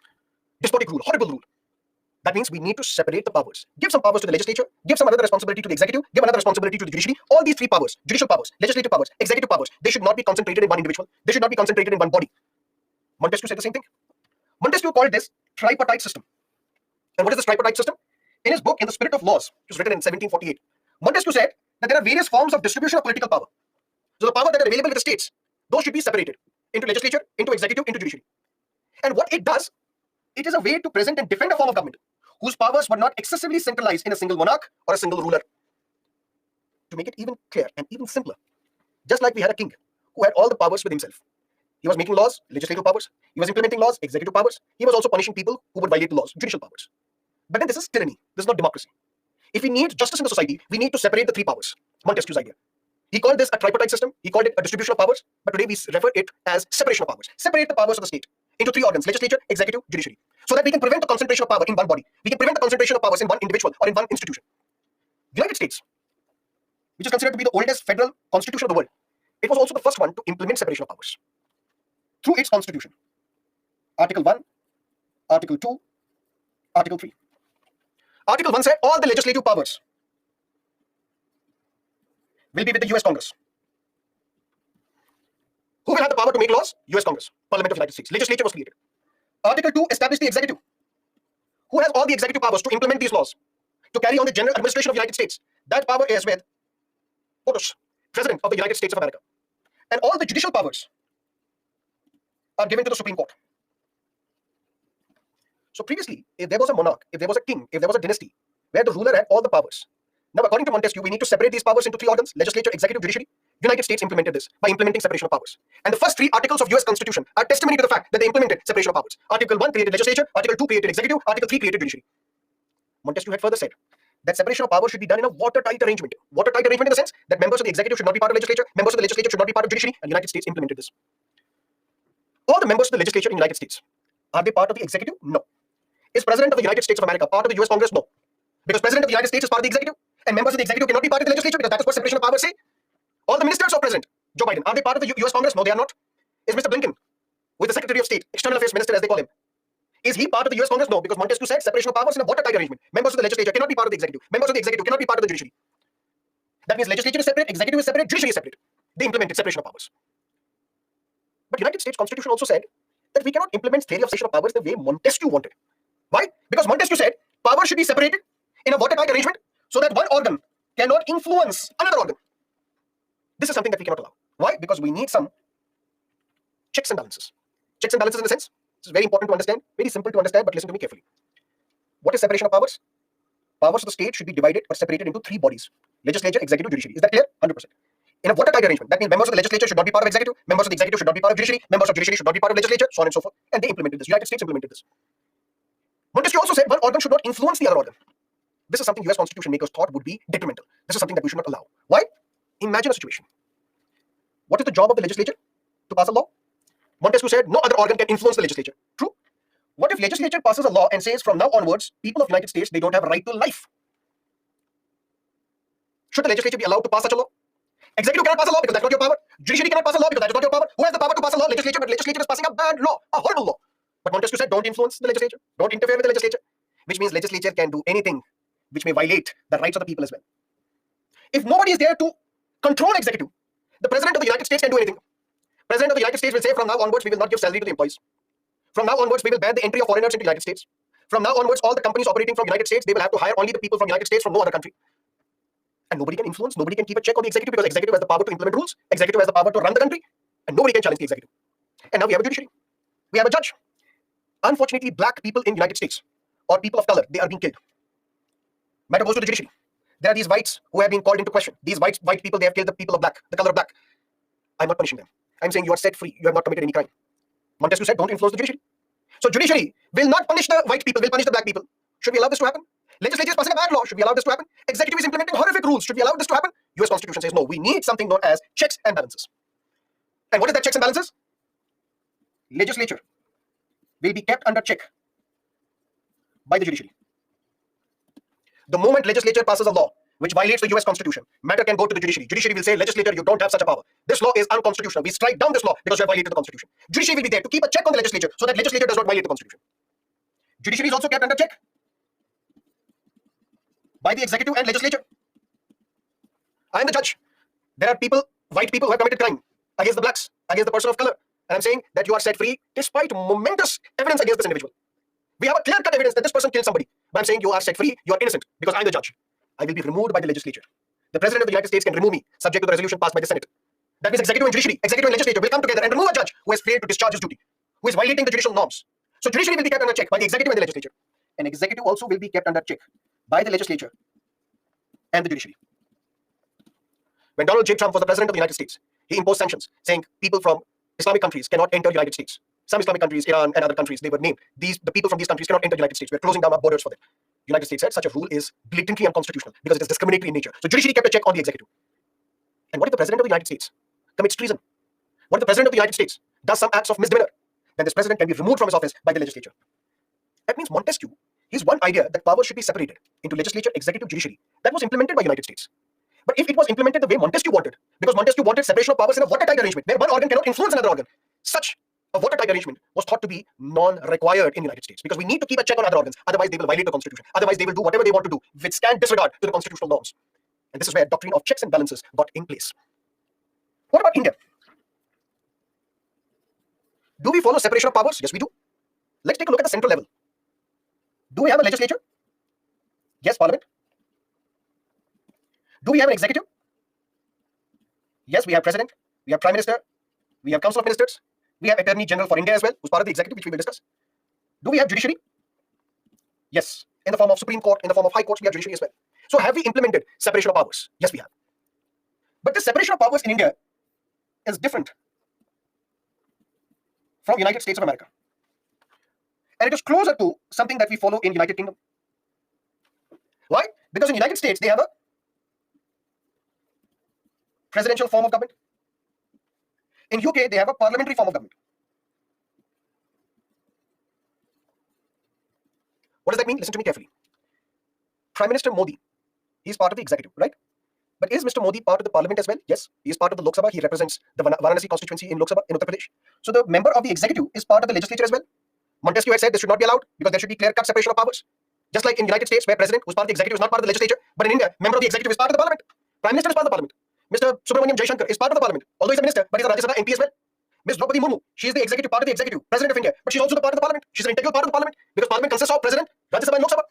Despotic rule, horrible rule. That means we need to separate the powers. Give some powers to the legislature, give some another responsibility to the executive, give another responsibility to the judiciary. All these three powers, judicial powers, legislative powers, executive powers, they should not be concentrated in one individual. They should not be concentrated in one body. Montesquieu said the same thing. Montesquieu called this tripartite system. And what is this tripartite system? In his book, In the Spirit of Laws, which was written in 1748, Montesquieu said that there are various forms of distribution of political power. So the power that are available in the states, those should be separated into legislature, into executive, into judiciary. And what it does, it is a way to present and defend a form of government whose powers were not excessively centralized in a single monarch or a single ruler. To make it even clear and even simpler, just like we had a king who had all the powers with himself. He was making laws, legislative powers. He was implementing laws, executive powers. He was also punishing people who would violate the laws, judicial powers. But then this is tyranny. This is not democracy. If we need justice in the society, we need to separate the three powers. Montesquieu's idea. He called this a tripartite system. He called it a distribution of powers. But today we refer it as separation of powers. Separate the powers of the state into three organs: legislature, executive, judiciary. So that we can prevent the concentration of power in one body. We can prevent the concentration of powers in one individual or in one institution. The United States, which is considered to be the oldest federal constitution of the world, it was also the first one to implement separation of powers through its constitution. Article 1, Article 2, Article 3. Article 1 said all the legislative powers will be with the US Congress. Who will have the power to make laws? US Congress, Parliament of the United States. Legislature was created. Article 2 established the executive, who has all the executive powers to implement these laws, to carry on the general administration of the United States. That power is with POTUS, President of the United States of America. And all the judicial powers are given to the Supreme Court. So previously, if there was a monarch, if there was a king, if there was a dynasty, where the ruler had all the powers. Now, according to Montesquieu, we need to separate these powers into three organs: legislature, executive, judiciary. United States implemented this by implementing separation of powers. And the first three articles of US Constitution are testimony to the fact that they implemented separation of powers. Article 1 created legislature, Article 2 created executive, Article 3 created judiciary. Montesquieu had further said that separation of powers should be done in a watertight arrangement. Watertight arrangement in the sense that members of the executive should not be part of legislature, members of the legislature should not be part of judiciary, and the United States implemented this. All the members of the legislature in the United States, are they part of the executive? No. Is President of the United States of America part of the US Congress? No. Because President of the United States is part of the executive, and members of the executive cannot be part of the legislature, because that is what separation of powers say. All the ministers of President Joe Biden, are they part of the US Congress? No, they are not. Is Mr. Blinken, who is the Secretary of State, External Affairs Minister as they call him, is he part of the US Congress? No, because Montesquieu said separation of powers in a watertight arrangement. Members of the legislature cannot be part of the executive. Members of the executive cannot be part of the judiciary. That means legislature is separate, executive is separate, judiciary is separate. They implemented separation of powers. But United States Constitution also said that we cannot implement theory of separation of powers the way Montesquieu wanted. Why? Because Montesquieu said power should be separated in a watertight arrangement so that one organ cannot influence another organ. This is something that we cannot allow. Why? Because we need some checks and balances. Checks and balances in the sense, this is very important to understand, very simple to understand, but listen to me carefully. What is separation of powers? Powers of the state should be divided or separated into three bodies: legislature, executive, judiciary. Is that clear? 100%. In a watertight arrangement, that means members of the legislature should not be part of executive, members of the executive should not be part of judiciary, members of judiciary should not be part of legislature, so on and so forth. And they implemented this. United States implemented this. Montesquieu also said one organ should not influence the other organ. This is something US Constitution makers thought would be detrimental. This is something that we should not allow. Why? Imagine a situation. What is the job of the legislature? To pass a law. Montesquieu said no other organ can influence the legislature. True. What if legislature passes a law and says from now onwards, people of United States, they don't have a right to life? Should the legislature be allowed to pass such a law? Executive cannot pass a law because that's not your power. Judiciary cannot pass a law because that is not your power. Who has the power to pass a law? Legislature. But legislature is passing a bad law, a horrible law. But Montesquieu said don't influence the legislature. Don't interfere with the legislature. Which means legislature can do anything which may violate the rights of the people as well. If nobody is there to control executive, the President of the United States can do anything. President of the United States will say from now onwards we will not give salary to the employees. From now onwards we will ban the entry of foreigners into the United States. From now onwards all the companies operating from the United States, they will have to hire only the people from the United States from no other country. And nobody can influence, nobody can keep a check on the executive because executive has the power to implement rules, executive has the power to run the country, and nobody can challenge the executive. And now we have a judiciary. We have a judge. Unfortunately, black people in the United States or people of color, they are being killed. Matter goes to the judiciary. There are these whites who have been called into question. These white people, they have killed the people of black, the color of black. I'm not punishing them. I'm saying you are set free. You have not committed any crime. Montesquieu said don't influence the judiciary. So judiciary will not punish the white people, will punish the black people. Should we allow this to happen? Legislature is passing a bad law. Should we allow this to happen? Executive is implementing horrific rules. Should we allow this to happen? US Constitution says no. We need something known as checks and balances. And what is that checks and balances? Legislature will be kept under check by the judiciary. The moment legislature passes a law which violates the US Constitution, matter can go to the judiciary. Judiciary will say, legislature, you don't have such a power. This law is unconstitutional. We strike down this law because you have violated the Constitution. Judiciary will be there to keep a check on the legislature so that legislature does not violate the Constitution. Judiciary is also kept under check by the executive and legislature. I am the judge. There are people, white people who have committed crime against the blacks, against the person of color. And I'm saying that you are set free despite momentous evidence against this individual. We have a clear-cut evidence that this person killed somebody. But I'm saying you are set free, you are innocent because I'm the judge. I will be removed by the legislature. The President of the United States can remove me subject to the resolution passed by the Senate. That means executive and judiciary, executive and legislature will come together and remove a judge who has failed to discharge his duty, who is violating the judicial norms. So judiciary will be kept under check by the executive and the legislature. And executive also will be kept under check by the legislature and the judiciary. When Donald J. Trump was the President of the United States, he imposed sanctions saying people from Islamic countries cannot enter the United States. Some Islamic countries, Iran and other countries, they were named. The people from these countries cannot enter the United States. We're closing down our borders for them. United States said such a rule is blatantly unconstitutional because it is discriminatory in nature. So judiciary kept a check on the executive. And what if the President of the United States commits treason? What if the President of the United States does some acts of misdemeanor? Then this president can be removed from his office by the legislature. That means Montesquieu, his one idea that power should be separated into legislature, executive, judiciary, that was implemented by the United States. But if it was implemented the way Montesquieu wanted, because Montesquieu wanted separation of powers in a watertight arrangement, where one organ cannot influence another organ, such a watertight arrangement was thought to be non-required in the United States because we need to keep a check on other organs. Otherwise, they will violate the Constitution. Otherwise, they will do whatever they want to do with scant disregard to the constitutional norms. And this is where doctrine of checks and balances got in place. What about India? Do we follow separation of powers? Yes, we do. Let's take a look at the central level. Do we have a legislature? Yes, parliament. Do we have an executive? Yes, we have president, we have prime minister, we have council of ministers, we have attorney general for India as well, who's part of the executive, which we will discuss. Do we have judiciary? Yes, in the form of Supreme Court, in the form of high courts, we have judiciary as well. So have we implemented separation of powers? Yes, we have. But the separation of powers in India is different from United States of America. And it is closer to something that we follow in United Kingdom. Why? Because in United States, they have a presidential form of government. In UK, they have a parliamentary form of government. What does that mean? Listen to me carefully. Prime Minister Modi, he is part of the executive, right? But is Mr. Modi part of the parliament as well? Yes, he is part of the Lok Sabha. He represents the Varanasi constituency in Lok Sabha in Uttar Pradesh. So the member of the executive is part of the legislature as well. Montesquieu had said this should not be allowed because there should be clear-cut separation of powers. Just like in the United States, where president, who's part of the executive, is not part of the legislature, but in India, member of the executive is part of the parliament. Prime Minister is part of the parliament. Mr. Subramaniam Jaishankar is part of the parliament, although he's a minister, but he's a Rajya Sabha MP as well. Ms. Draupadi Murmu, she is the executive part of the executive, president of India, but she's also the part of the parliament. She's an integral part of the parliament because parliament consists of president, Rajya Sabha, and Lok Sabha.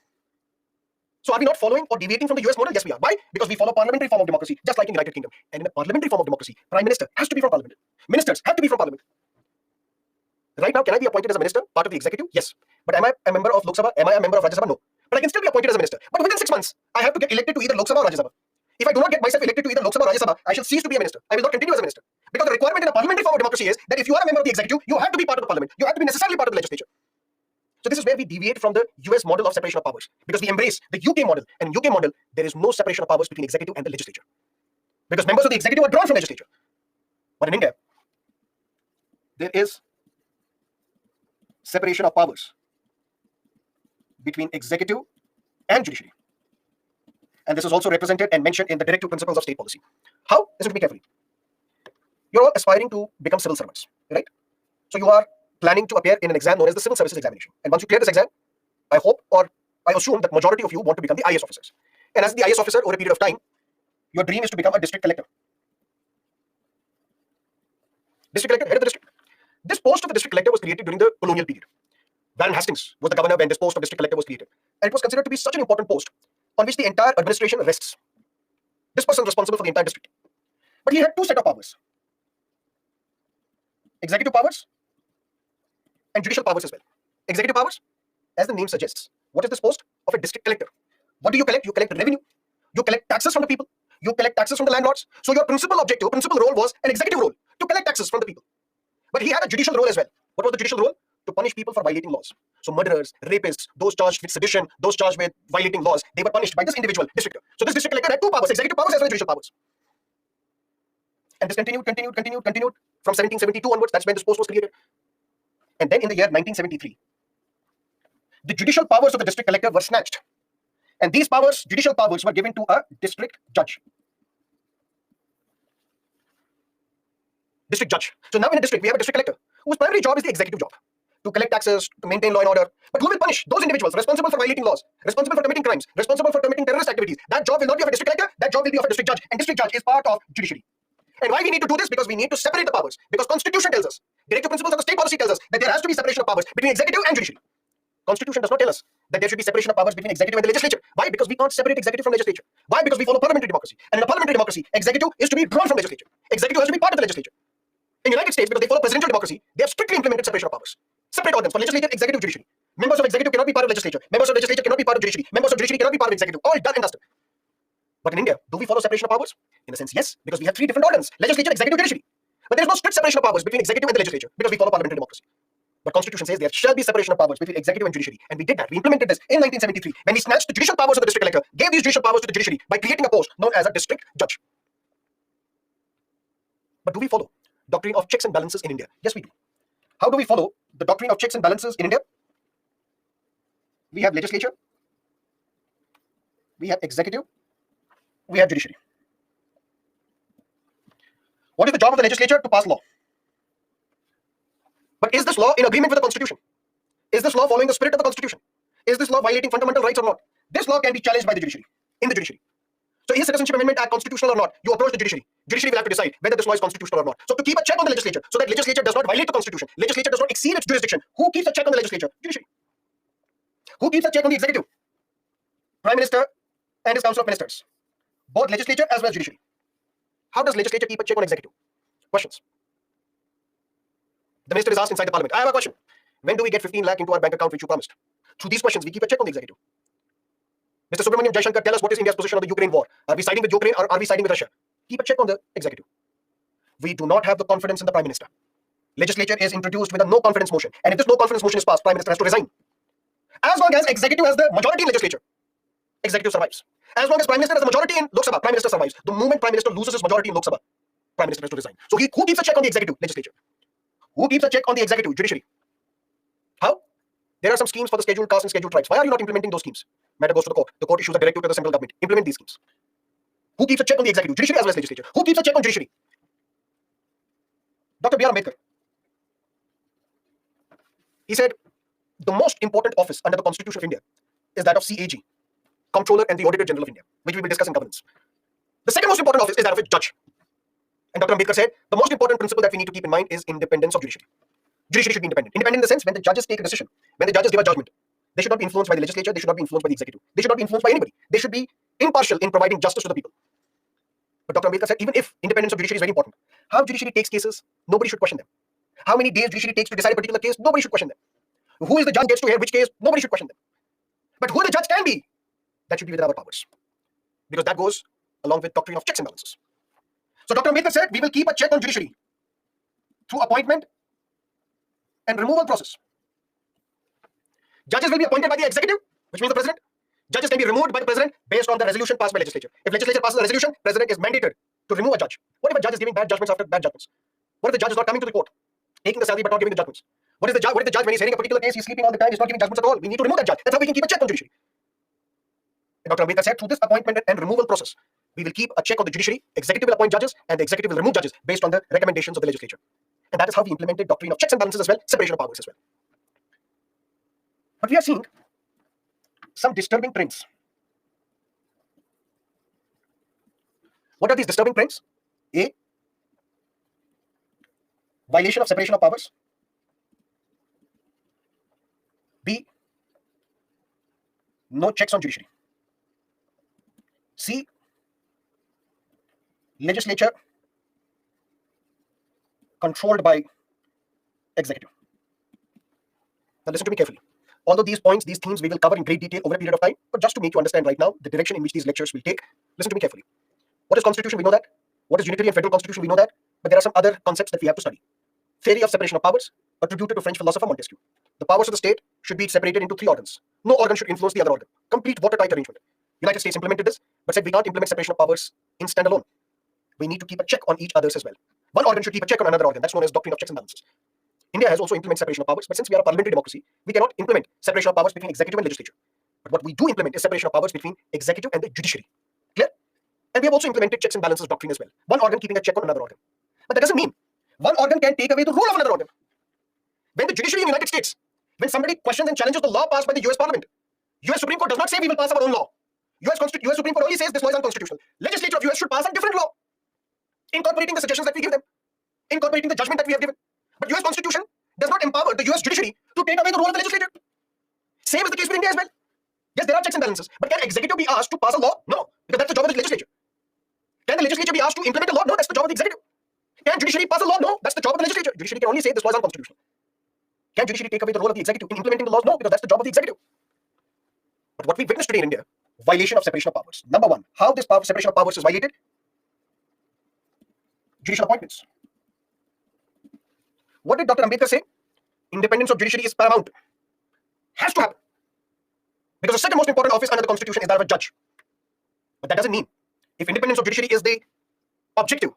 So are we not following or deviating from the US model? Yes, we are. Why? Because we follow parliamentary form of democracy, just like in the United Kingdom. And in a parliamentary form of democracy, prime minister has to be from parliament. Ministers have to be from parliament. Right now, can I be appointed as a minister, part of the executive? Yes. But am I a member of Lok Sabha? Am I a member of Rajya Sabha? No. But I can still be appointed as a minister. But within 6 months, I have to get elected to either Lok Sabha or Rajya Sabha. If I do not get myself elected to either Lok Sabha or Rajya Sabha, I shall cease to be a minister. I will not continue as a minister. Because the requirement in a parliamentary form of democracy is that if you are a member of the executive, you have to be part of the parliament. You have to be necessarily part of the legislature. So this is where we deviate from the US model of separation of powers. Because we embrace the UK model. And in UK model, there is no separation of powers between executive and the legislature. Because members of the executive are drawn from legislature. But in India, there is separation of powers between executive and judiciary. And this is also represented and mentioned in the directive principles of state policy. How? Listen to me carefully. You're all aspiring to become civil servants, right? So you are planning to appear in an exam known as the civil services examination. And once you clear this exam, I hope or I assume that majority of you want to become the IAS officers. And as the IAS officer, over a period of time, your dream is to become a district collector. District collector, head of the district. This post of the district collector was created during the colonial period. Baron Hastings was the governor when this post of district collector was created. And it was considered to be such an important post on which the entire administration rests. This person is responsible for the entire district. But he had two sets of powers. Executive powers and judicial powers as well. Executive powers, as the name suggests, what is this post of a district collector? What do you collect? You collect revenue. You collect taxes from the people. You collect taxes from the landlords. So your principal objective, principal role was an executive role, to collect taxes from the people. But he had a judicial role as well. What was the judicial role? To punish people for violating laws. So murderers, rapists, those charged with sedition, those charged with violating laws, they were punished by this individual district. So this district collector had two powers, executive powers as well as judicial powers. And this continued from 1772 onwards. That's when this post was created. And then in the year 1973, the judicial powers of the district collector were snatched. And these powers, judicial powers, were given to a district judge. District judge. So now in a district, we have a district collector whose primary job is the executive job. To collect taxes, to maintain law and order. But who will punish those individuals responsible for violating laws, responsible for committing crimes, responsible for committing terrorist activities? That job will not be of a district collector, that job will be of a district judge. And district judge is part of judiciary. And why we need to do this? Because we need to separate the powers. Because Constitution tells us, directive principles of the state policy tells us that there has to be separation of powers between executive and judiciary. Constitution does not tell us that there should be separation of powers between executive and the legislature. Why? Because we can't separate executive from legislature. Why? Because we follow parliamentary democracy. And in a parliamentary democracy, executive is to be drawn from legislature. Executive has to be part of the legislature. In the United States, because they follow presidential democracy, they have strictly implemented separation of powers. Separate organs for legislature, executive, judiciary. Members of executive cannot be part of legislature. Members of legislature cannot be part of judiciary. Members of judiciary cannot be part of executive. All done and dusted. But in India, do we follow separation of powers? In a sense, yes, because we have three different organs: legislature, executive, judiciary. But there is no strict separation of powers between executive and the legislature because we follow parliamentary democracy. But Constitution says there shall be separation of powers between executive and judiciary. And we did that. We implemented this in 1973 when we snatched the judicial powers of the district collector, gave these judicial powers to the judiciary by creating a post known as a district judge. But do we follow doctrine of checks and balances in India? Yes, we do. How do we follow the doctrine of checks and balances in India? We have legislature, we have executive, we have judiciary. What is the job of the legislature? To pass law. But is this law in agreement with the Constitution? Is this law following the spirit of the Constitution? Is this law violating fundamental rights or not? This law can be challenged by the judiciary, in the judiciary. So is Citizenship Amendment Act constitutional or not? You approach the judiciary. Judiciary will have to decide whether this law is constitutional or not. So to keep a check on the legislature, so that legislature does not violate the Constitution, legislature does not exceed its jurisdiction, who keeps a check on the legislature? Judiciary. Who keeps a check on the executive? Prime Minister and his Council of Ministers. Both legislature as well as judiciary. How does legislature keep a check on executive? Questions. The minister is asked inside the parliament, I have a question. When do we get 15 lakh into our bank account which you promised? Through these questions, we keep a check on the executive. Mr. Subramaniam Jaishankar, tell us what is India's position on the Ukraine war. Are we siding with Ukraine or are we siding with Russia? Keep a check on the executive. We do not have the confidence in the Prime Minister. Legislature is introduced with a no confidence motion. And if this no confidence motion is passed, Prime Minister has to resign. As long as executive has the majority in legislature, executive survives. As long as Prime Minister has the majority in Lok Sabha, Prime Minister survives. The moment Prime Minister loses his majority in Lok Sabha, Prime Minister has to resign. So who keeps a check on the executive? Legislature. Who keeps a check on the executive? Judiciary. How? There are some schemes for the scheduled castes and scheduled tribes. Why are you not implementing those schemes? Matter goes to the court. The court issues a directive to the central government. Implement these schemes. Who keeps a check on the executive? Judiciary as well as legislature. Who keeps a check on judiciary? Dr. B.R. Ambedkar. He said, the most important office under the Constitution of India is that of CAG, Comptroller and the Auditor General of India, which we will discuss in governance. The second most important office is that of a judge. And Dr. Ambedkar said, the most important principle that we need to keep in mind is independence of judiciary. Judiciary should be independent. Independent in the sense when the judges take a decision, when the judges give a judgment, they should not be influenced by the legislature, they should not be influenced by the executive. They should not be influenced by anybody. They should be impartial in providing justice to the people. But Dr. Ambedkar said, even if independence of judiciary is very important, how judiciary takes cases, nobody should question them. How many days judiciary takes to decide a particular case, nobody should question them. Who is the judge gets to hear which case, nobody should question them. But who the judge can be, that should be within our powers. Because that goes along with doctrine of checks and balances. So Dr. Ambedkar said, we will keep a check on judiciary through appointment and removal process. Judges will be appointed by the executive, which means the president. Judges can be removed by the president based on the resolution passed by legislature. If legislature passes a resolution, president is mandated to remove a judge. What if a judge is giving bad judgments after bad judgments? What if the judge is not coming to the court, taking the salary but not giving the judgments? What if the judge, when he's hearing a particular case, he's sleeping all the time, he's not giving judgments at all? We need to remove that judge. That's how we can keep a check on judiciary. And Dr. Ambedkar said, through this appointment and removal process, we will keep a check on the judiciary. Executive will appoint judges, and the executive will remove judges based on the recommendations of the legislature. And that is how we implemented doctrine of checks and balances as well, separation of powers as well. But we are seeing some disturbing trends. What are these disturbing trends? A, violation of separation of powers. B, no checks on judiciary. C, legislature controlled by executive. Now listen to me carefully. Although these points, these themes we will cover in great detail over a period of time, but just to make you understand right now the direction in which these lectures will take, listen to me carefully. What is Constitution? We know that. What is Unitary and Federal Constitution? We know that. But there are some other concepts that we have to study. Theory of separation of powers, attributed to French philosopher Montesquieu. The powers of the state should be separated into 3 organs. No organ should influence the other organ. Complete watertight arrangement. United States implemented this, but said we can't implement separation of powers in standalone. We need to keep a check on each other's as well. One organ should keep a check on another organ. That's known as doctrine of checks and balances. India has also implemented separation of powers, but since we are a parliamentary democracy, we cannot implement separation of powers between executive and legislature. But what we do implement is separation of powers between executive and the judiciary. Clear? And we have also implemented checks and balances doctrine as well. One organ keeping a check on another organ. But that doesn't mean one organ can take away the role of another organ. When the judiciary in the United States, when somebody questions and challenges the law passed by the US Parliament, US Supreme Court does not say we will pass our own law. US Supreme Court only says this law is unconstitutional. Legislature of US should pass a different law, incorporating the suggestions that we give them, incorporating the judgment that we have given. But US Constitution does not empower the US judiciary to take away the role of the legislature. Same is the case with India as well. Yes, there are checks and balances, but can executive be asked to pass a law? No, because that's the job of the legislature. Can the legislature be asked to implement a law? No, that's the job of the executive. Can judiciary pass a law? No, that's the job of the legislature. Judiciary can only say this law is unconstitutional. Can judiciary take away the role of the executive in implementing the laws? No, because that's the job of the executive. But what we witness today in India, violation of separation of powers. Number one, how this separation of powers is violated? Judicial appointments. What did Dr. Ambedkar say? Independence of judiciary is paramount. Has to happen. Because the second most important office under the Constitution is that of a judge. But that doesn't mean, if independence of judiciary is the objective,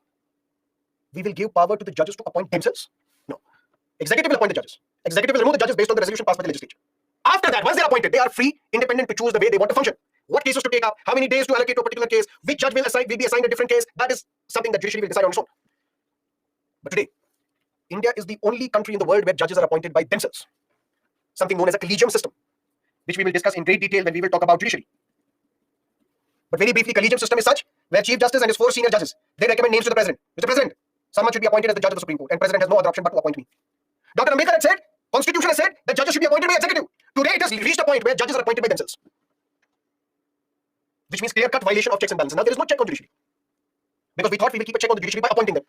we will give power to the judges to appoint themselves. No. Executive will appoint the judges. Executive will remove the judges based on the resolution passed by the legislature. After that, once they are appointed, they are free, independent to choose the way they want to function. What cases to take up, how many days to allocate to a particular case, which judge will be assigned a different case. That is something that judiciary will decide on its own. But today, India is the only country in the world where judges are appointed by themselves. Something known as a collegium system, which we will discuss in great detail when we will talk about judiciary. But very briefly, collegium system is such where Chief Justice and his 4 senior judges, they recommend names to the President. Mr. President, someone should be appointed as the judge of the Supreme Court, and President has no other option but to appoint me. Dr. Ambedkar had said, Constitution has said that judges should be appointed by executive. Today it has reached a point where judges are appointed by themselves, which means clear-cut violation of checks and balances. Now there is no check on judiciary because we thought we will keep a check on the judiciary by appointing them,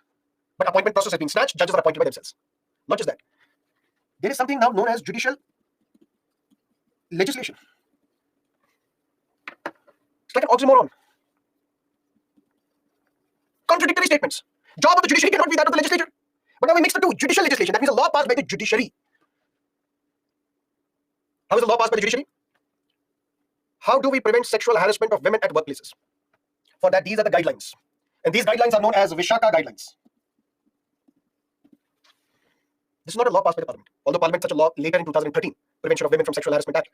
but appointment process has been snatched. Judges are appointed by themselves. Not just that, there is something now known as judicial legislation. It's like an oxymoron. Contradictory statements. Job of the judiciary cannot be that of the legislature. But now we mix the two. Judicial legislation, that means a law passed by the judiciary. How is a law passed by the judiciary? How do we prevent sexual harassment of women at workplaces? For that, these are the guidelines. And these guidelines are known as Vishaka guidelines. This is not a law passed by the parliament, although parliament such a law later in 2013, Prevention of Women from Sexual Harassment Act.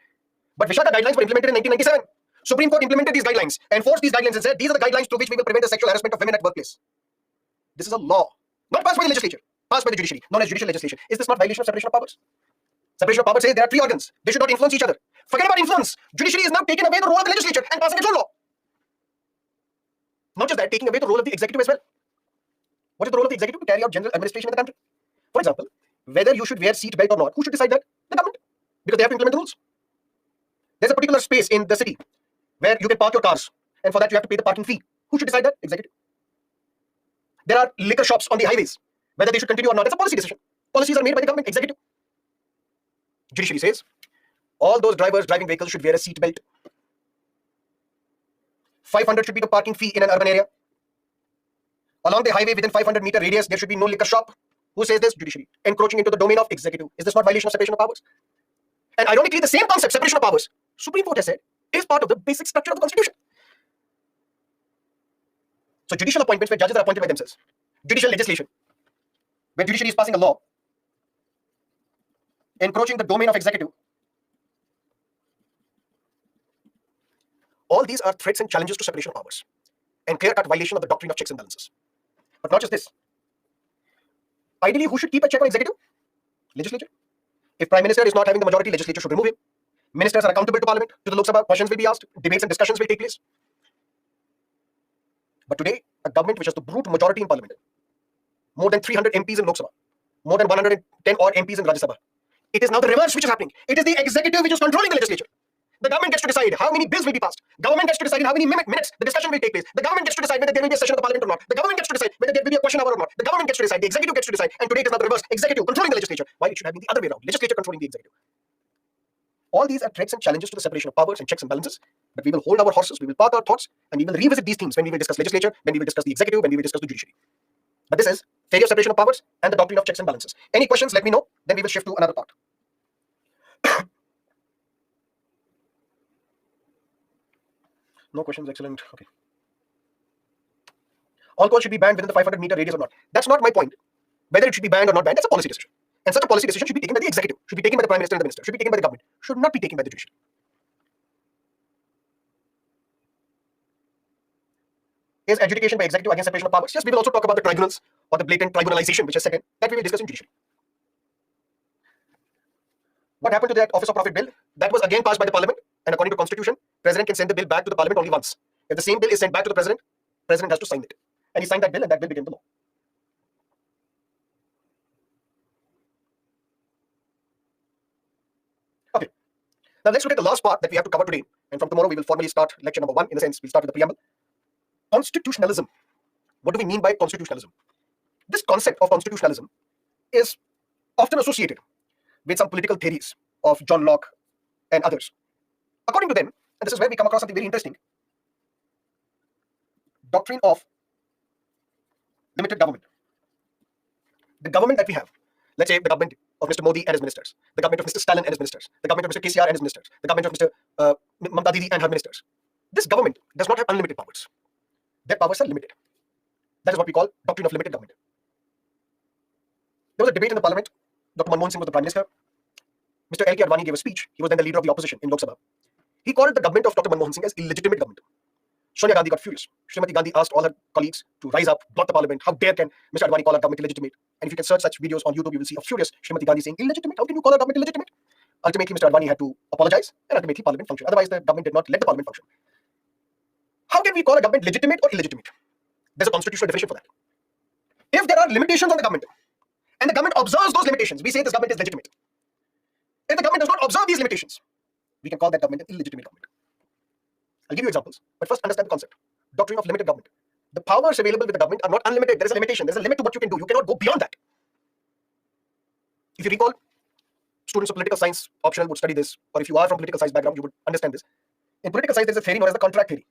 But Vishaka guidelines were implemented in 1997. Supreme Court implemented these guidelines, enforced these guidelines and said, these are the guidelines through which we will prevent the sexual harassment of women at workplace. This is a law, not passed by the legislature, passed by the judiciary, known as judicial legislation. Is this not violation of separation of powers? Separation of powers says there are three organs. They should not influence each other. Forget about influence. Judiciary is now taking away the role of the legislature and passing its own law. Not just that, taking away the role of the executive as well. What is the role of the executive? To carry out general administration in the country. For example, whether you should wear seat belt or not, who should decide that? The government. Because they have to implement the rules. There's a particular space in the city where you can park your cars, and for that you have to pay the parking fee. Who should decide that? Executive. There are liquor shops on the highways. Whether they should continue or not, that's a policy decision. Policies are made by the government, executive. Judiciary says all those drivers driving vehicles should wear a seat belt. 500 should be the parking fee in an urban area. Along the highway within 500-meter radius, there should be no liquor shop. Who says this? Judiciary. Encroaching into the domain of executive. Is this not violation of separation of powers? And ironically, the same concept, separation of powers, Supreme Court has said, is part of the basic structure of the Constitution. So judicial appointments where judges are appointed by themselves. Judicial legislation, where judiciary is passing a law, encroaching the domain of executive. All these are threats and challenges to separation of powers and clear-cut violation of the doctrine of checks and balances. But not just this. Ideally, who should keep a check on executive? Legislature. If Prime Minister is not having the majority, legislature should remove him. Ministers are accountable to Parliament, to the Lok Sabha, questions will be asked, debates and discussions will take place. But today, a government which has the brute majority in Parliament, more than 300 MPs in Lok Sabha, more than 110 odd MPs in Rajya Sabha, it is now the reverse which is happening. It is the executive which is controlling the legislature. The government gets to decide how many bills will be passed. Government gets to decide in how many minutes the discussion will take place. The government gets to decide whether there will be a session of the parliament or not. The government gets to decide whether there will be a question hour or not. The government gets to decide. The executive gets to decide. And today it is now the reverse. Executive controlling the legislature. Why it should have been the other way around. Legislature controlling the executive. All these are threats and challenges to the separation of powers and checks and balances. But we will hold our horses, we will park our thoughts, and we will revisit these themes when we will discuss legislature, when we will discuss the executive, when we will discuss the judiciary. But this is theory of separation of powers and the doctrine of checks and balances. Any questions, let me know. Then we will shift to another part. No questions, excellent. Okay. Alcohol should be banned within the 500-meter radius or not. That's not my point. Whether it should be banned or not banned, that's a policy decision. And such a policy decision should be taken by the executive, should be taken by the Prime Minister and the Minister, should be taken by the government, should not be taken by the judiciary. Is adjudication by executive against separation of powers? Yes, we will also talk about the tribunals or the blatant tribunalization which is second. That we will discuss in judiciary. What happened to that Office of Profit Bill? That was again passed by the Parliament, and according to Constitution, President can send the bill back to the Parliament only once. If the same bill is sent back to the President has to sign it. And he signed that bill, and that bill became the law. Okay. Now let's look at the last part that we have to cover today. And from tomorrow we will formally start lecture number 1. In a sense, we'll start with the preamble. Constitutionalism. What do we mean by constitutionalism? This concept of constitutionalism is often associated with some political theories of John Locke and others. According to them, and this is where we come across something very interesting, doctrine of limited government. The government that we have, let's say the government of Mr. Modi and his ministers, the government of Mr. Stalin and his ministers, the government of Mr. KCR and his ministers, the government of Mr. Mamta Didi and her ministers. This government does not have unlimited powers. Their powers are limited. That is what we call doctrine of limited government. There was a debate in the parliament. Dr. Manmohan Singh was the prime minister. Mr. L.K. Advani gave a speech. He was then the leader of the opposition in Lok Sabha. He called the government of Dr. Manmohan Singh as illegitimate government. Sonia Gandhi got furious. Srimati Gandhi asked all her colleagues to rise up, block the parliament. How dare can Mr. Advani call our government illegitimate? And if you can search such videos on YouTube, you will see a furious Srimati Gandhi saying, illegitimate? How can you call our government illegitimate? Ultimately, Mr. Advani had to apologize, and ultimately parliament functioned. Otherwise, the government did not let the parliament function. How can we call a government legitimate or illegitimate? There's a constitutional definition for that. If there are limitations on the government, and the government observes those limitations, we say this government is legitimate. If the government does not observe these limitations, we can call that government an illegitimate government. I'll give you examples, but first understand the concept. Doctrine of limited government. The powers available with the government are not unlimited. There is a limitation. There is a limit to what you can do. You cannot go beyond that. If you recall, students of political science optional would study this, or if you are from political science background, you would understand this. In political science, there's a theory known as the contract theory.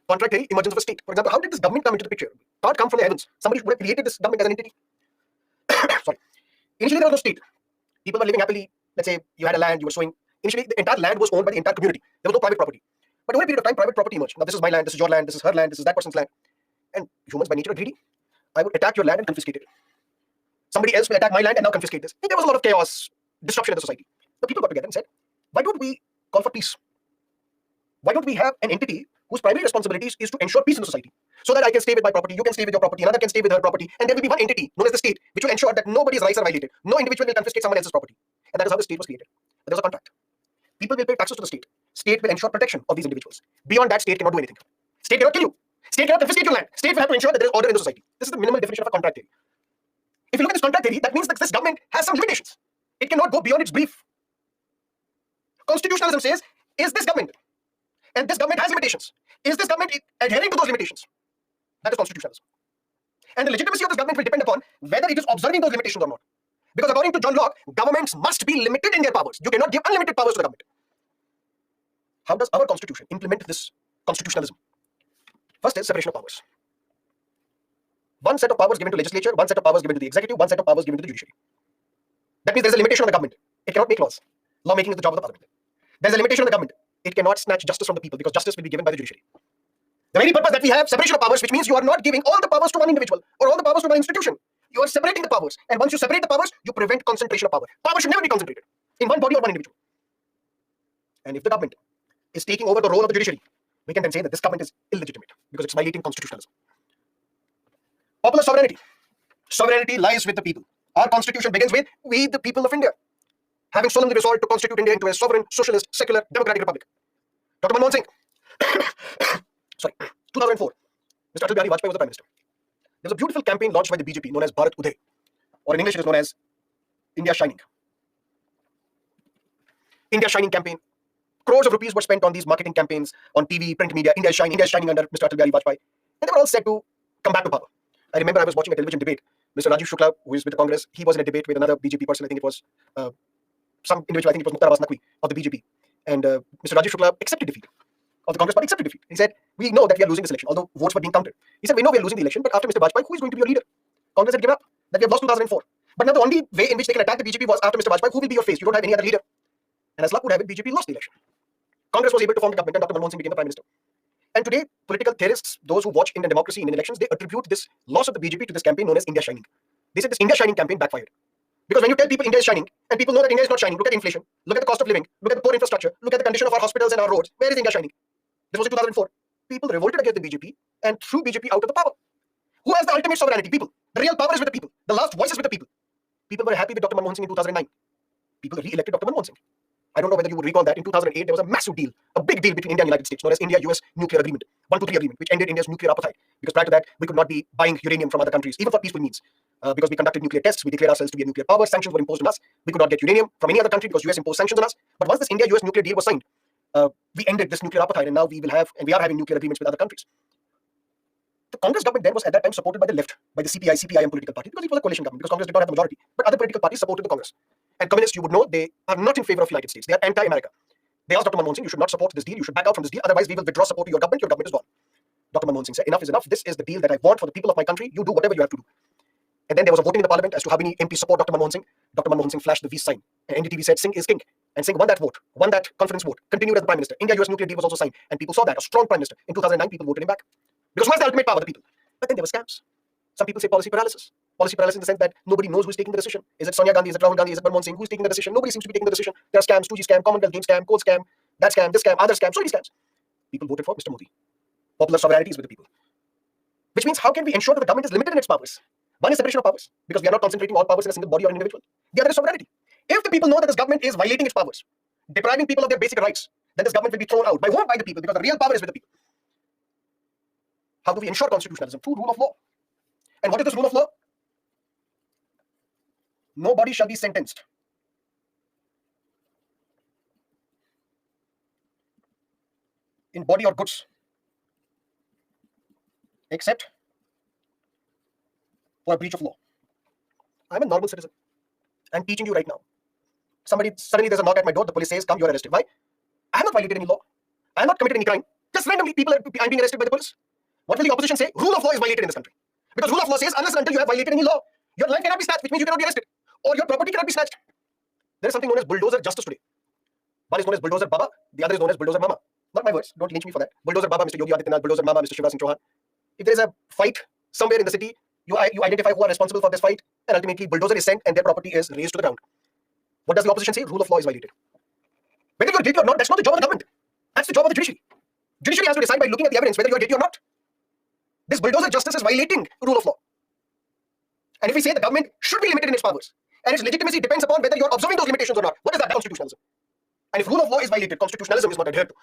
Contract theory, emergence of a state. For example, how did this government come into the picture? Thought come from the heavens. Somebody would have created this government as an entity. Sorry. Initially, there was no state. People were living happily. Let's say you had a land, you were sowing. Initially, the entire land was owned by the entire community. There was no private property. But over a period of time, private property emerged. Now, this is my land, this is your land, this is her land, this is that person's land. And humans by nature are greedy. I would attack your land and confiscate it. Somebody else will attack my land and now confiscate this. And there was a lot of chaos, disruption in the society. The people got together and said, why don't we call for peace? Why don't we have an entity whose primary responsibilities is to ensure peace in the society? So that I can stay with my property, you can stay with your property, another can stay with her property, and there will be one entity known as the state, which will ensure that nobody's rights are violated. No individual will confiscate someone else's property. And that is how the state was created. But there was a contract. People will pay taxes to the state. State will ensure protection of these individuals. Beyond that, state cannot do anything. State cannot kill you. State cannot confiscate your land. State will have to ensure that there is order in the society. This is the minimal definition of a contract theory. If you look at this contract theory, that means that this government has some limitations. It cannot go beyond its brief. Constitutionalism says, is this government? And this government has limitations. Is this government adhering to those limitations? That is constitutionalism. And the legitimacy of this government will depend upon whether it is observing those limitations or not. Because according to John Locke, governments must be limited in their powers. You cannot give unlimited powers to the government. How does our constitution implement this constitutionalism? First is separation of powers. One set of powers given to legislature, one set of powers given to the executive, one set of powers given to the judiciary. That means there is a limitation on the government. It cannot make laws. Lawmaking is the job of the parliament. There is a limitation on the government. It cannot snatch justice from the people because justice will be given by the judiciary. The very purpose that we have separation of powers, which means you are not giving all the powers to one individual or all the powers to one institution. You are separating the powers. And once you separate the powers, you prevent concentration of power. Power should never be concentrated in one body or one individual. And if the government is taking over the role of the judiciary, we can then say that this government is illegitimate because it's violating constitutionalism. Popular sovereignty. Sovereignty lies with the people. Our constitution begins with we, the people of India, having solemnly resolved to constitute India into a sovereign, socialist, secular, democratic republic. Dr. Manmohan Singh, 2004, Mr. Atal Bihari Vajpayee was the Prime Minister. There was a beautiful campaign launched by the BJP known as Bharat Uday, or in English it is known as India Shining. India Shining campaign. Crores of rupees were spent on these marketing campaigns on TV, print media. India is shining under Mr. Atal Bihari Vajpayee. And they were all set to come back to power. I remember I was watching a television debate. Mr. Rajiv Shukla, who is with the Congress, he was in a debate with another BJP person. I think it was some individual, I think it was Mukhtar Abbas Naqvi of the BJP. And Mr. Rajiv Shukla accepted defeat of the Congress party, accepted defeat. He said, we know that we are losing this election, although votes were being counted. He said, we know we are losing the election, but after Mr. Vajpayee, who is going to be your leader? Congress had given up, that we have lost 2004. But now the only way in which they can attack the BJP was after Mr. Vajpayee, who will be your face? You don't have any other leader. And as luck would have it, BJP lost the election. Congress was able to form the government and Dr. Manmohan Singh became the Prime Minister. And today, political theorists, those who watch Indian democracy in elections, they attribute this loss of the BJP to this campaign known as India Shining. They said this India Shining campaign backfired. Because when you tell people India is shining, and people know that India is not shining, look at inflation, look at the cost of living, look at the poor infrastructure, look at the condition of our hospitals and our roads. Where is India shining? This was in 2004. People revolted against the BJP and threw BJP out of the power. Who has the ultimate sovereignty? People. The real power is with the people. The last voice is with the people. People were happy with Dr. Manmohan Singh in 2009. People re-elected Dr. Manmohan Singh. I don't know whether you would recall that in 2008 there was a massive deal, a big deal between India and the United States known as India-US Nuclear Agreement, 123 Agreement, which ended India's nuclear apartheid. Because prior to that, we could not be buying uranium from other countries, even for peaceful means. Because we conducted nuclear tests, we declared ourselves to be a nuclear power, sanctions were imposed on us. We could not get uranium from any other country because US imposed sanctions on us. But once this India-US nuclear deal was signed, we ended this nuclear apartheid, and now we are having nuclear agreements with other countries. The Congress government then was at that time supported by the left, by the CPIM political party, because it was a coalition government, because Congress did not have the majority. But other political parties supported the Congress. And communists, you would know, they are not in favor of the United States. They are anti-America. They asked Dr. Manmohan Singh, you should not support this deal, you should back out from this deal, otherwise we will withdraw support to your government is gone. Dr. Manmohan Singh said, enough is enough, this is the deal that I want for the people of my country, you do whatever you have to do. And then there was a voting in the parliament as to how many MPs support Dr. Manmohan Singh. Dr. Manmohan Singh flashed the V sign, and NDTV said Singh is king. And Singh won that vote, won that confidence vote, continued as the Prime Minister. India-US nuclear deal was also signed, and people saw that, a strong Prime Minister. In 2009, people voted him back. Because who has the ultimate power? The people. But then there were scams. Some people say policy paralysis. Policy paralysis in the sense that nobody knows who's taking the decision. Is it Sonia Gandhi? Is it Rahul Gandhi? Is it Manmohan Singh? Who's taking the decision? Nobody seems to be taking the decision. There are scams, 2G scam, Commonwealth Games scam, coal scam, that scam, this scam, other scam, so many scams. People voted for Mr. Modi. Popular sovereignty is with the people. Which means how can we ensure that the government is limited in its powers? One is separation of powers, because we are not concentrating all powers in a single body or an individual. The other is sovereignty. If the people know that this government is violating its powers, depriving people of their basic rights, then this government will be thrown out. By whom? By the people, because the real power is with the people. How do we ensure constitutionalism? Through rule of law. And what is this rule of law? Nobody shall be sentenced in body or goods except for a breach of law. I'm a normal citizen. I'm teaching you right now. Suddenly there's a knock at my door. The police says, come, you're arrested. Why? I have not violated any law. I have not committed any crime. Just randomly I'm being arrested by the police. What will the opposition say? Rule of law is violated in this country. Because rule of law says unless and until you have violated any law, your life cannot be snatched, which means you cannot be arrested. Or your property cannot be snatched. There is something known as bulldozer justice today. One is known as bulldozer Baba, the other is known as bulldozer Mama. Not my words, don't lynch me for that. Bulldozer Baba, Mr. Yogi Adityanath, bulldozer Mama, Mr. Shivraj Singh Chauhan. If there is a fight somewhere in the city, you identify who are responsible for this fight, and ultimately bulldozer is sent and their property is razed to the ground. What does the opposition say? Rule of law is violated. Whether you are guilty or not, that's not the job of the government. That's the job of the judiciary. Judiciary has to decide by looking at the evidence whether you are guilty or not. This bulldozer justice is violating rule of law. And if we say the government should be limited in its powers, and its legitimacy depends upon whether you are observing those limitations or not, what is that? Constitutionalism. And if rule of law is violated, constitutionalism is not adhered to.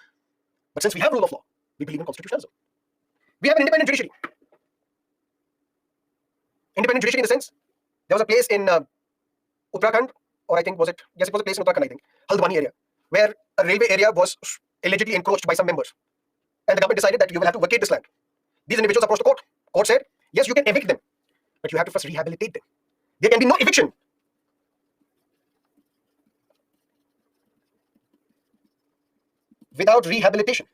But since we have rule of law, we believe in constitutionalism. We have an independent judiciary. Independent judiciary in the sense, there was a place in Uttarakhand, or I think was it? Yes, it was a place in Uttarakhand, I think, Haldwani area, where a railway area was allegedly encroached by some members. And the government decided that you will have to vacate this land. These individuals approached the court. Court said, yes, you can evict them, but you have to first rehabilitate them. There can be no eviction without rehabilitation.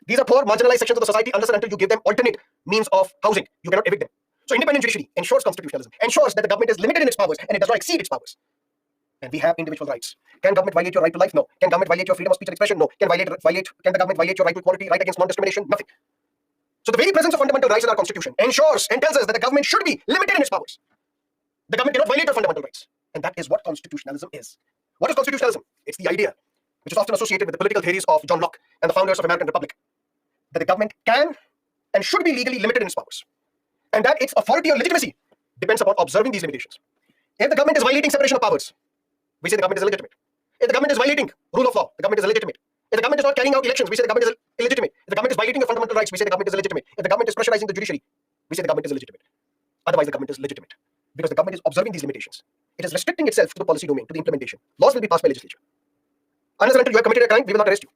These are poor, marginalized sections of the society. Unless and until you give them alternate means of housing, you cannot evict them. So independent judiciary ensures constitutionalism, ensures that the government is limited in its powers and it does not exceed its powers. And we have individual rights. Can government violate your right to life? No. Can government violate your freedom of speech and expression? No. Can the government violate your right to equality, right against non-discrimination? Nothing. So the very presence of fundamental rights in our constitution ensures and tells us that the government should be limited in its powers. The government cannot violate your fundamental rights. And that is what constitutionalism is. What is constitutionalism? It's the idea, which is often associated with the political theories of John Locke and the founders of American Republic, that the government can and should be legally limited in its powers. And that its authority or legitimacy depends upon observing these limitations. If the government is violating separation of powers, we say the government is illegitimate. If the government is violating rule of law, the government is illegitimate. If the government is not carrying out elections, we say the government is illegitimate. If the government is violating your fundamental rights, we say the government is illegitimate. If the government is pressurizing the judiciary, we say the government is illegitimate. Otherwise, the government is legitimate. Because the government is observing these limitations. It is restricting itself to the policy domain, to the implementation. Laws will be passed by legislature. Unless and until you have committed a crime, we will not arrest you.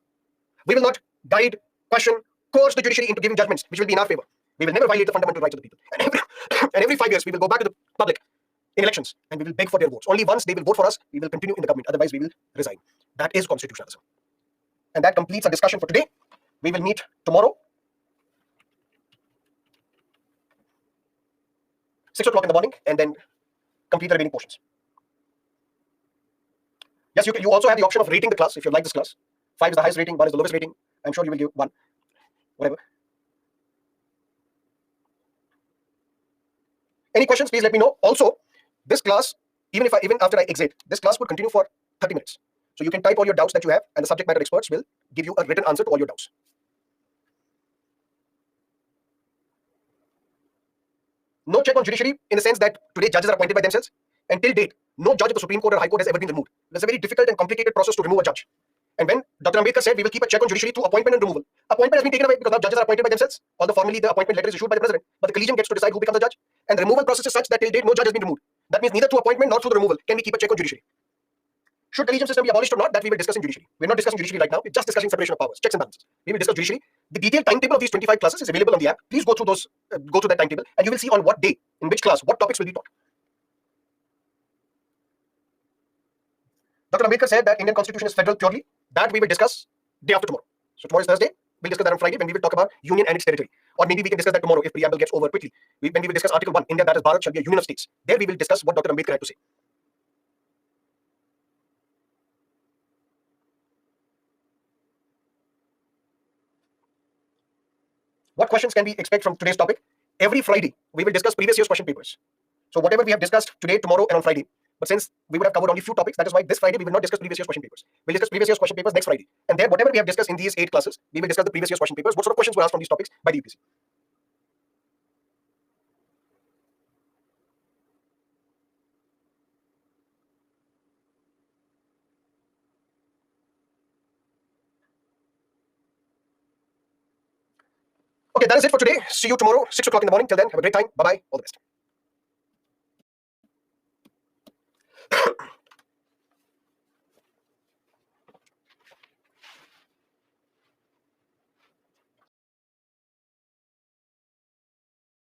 We will not guide, question, coerce the judiciary into giving judgments which will be in our favor. We will never violate the fundamental rights of the people. And every 5 years, we will go back to the public in elections and we will beg for their votes. Only once they will vote for us, we will continue in the government. Otherwise, we will resign. That is constitutionalism. And that completes our discussion for today. We will meet tomorrow, 6 o'clock in the morning, and then complete the remaining portions. Yes, you also have the option of rating the class if you like this class. 5 is the highest rating, 1 is the lowest rating. I'm sure you will give 1, whatever. Any questions, please let me know. Also, this class, even after I exit, this class will continue for 30 minutes. So you can type all your doubts that you have, and the subject matter experts will give you a written answer to all your doubts. No check on judiciary in the sense that today judges are appointed by themselves. Until date, no judge of the Supreme Court or High Court has ever been removed. It's a very difficult and complicated process to remove a judge. And when Dr. Ambedkar said we will keep a check on judiciary through appointment and removal, appointment has been taken away because now judges are appointed by themselves. Although formally the appointment letter is issued by the president, but the collegium gets to decide who becomes a judge. And the removal process is such that till date no judge has been removed. That means neither through appointment nor through the removal can we keep a check on judiciary. Should collegium system be abolished or not, that we will discuss in judiciary. We're not discussing judiciary right now. We're just discussing separation of powers, checks and balances. We will discuss judiciary. The detailed timetable of these 25 classes is available on the app. Please go through those, go through that timetable, and you will see on what day, in which class, what topics will be taught. Dr. Ambedkar said that Indian Constitution is federal purely. That we will discuss day after tomorrow. So tomorrow is Thursday. We'll discuss that on Friday when we will talk about union and its territory. Or maybe we can discuss that tomorrow if preamble gets over quickly. When we will discuss Article 1, India, that is Bharat, shall be a union of states. There we will discuss what Dr. Ambedkar had to say. What questions can we expect from today's topic? Every Friday, we will discuss previous year's question papers. So whatever we have discussed today, tomorrow, and on Friday. But since we would have covered only few topics, that is why this Friday we will not discuss previous year's question papers. We'll discuss previous year's question papers next Friday. And then whatever we have discussed in these 8 classes, we will discuss the previous year's question papers. What sort of questions were asked from these topics by the UPSC? Okay, that is it for today. See you tomorrow, 6 o'clock in the morning. Till then, have a great time. Bye-bye. All the best.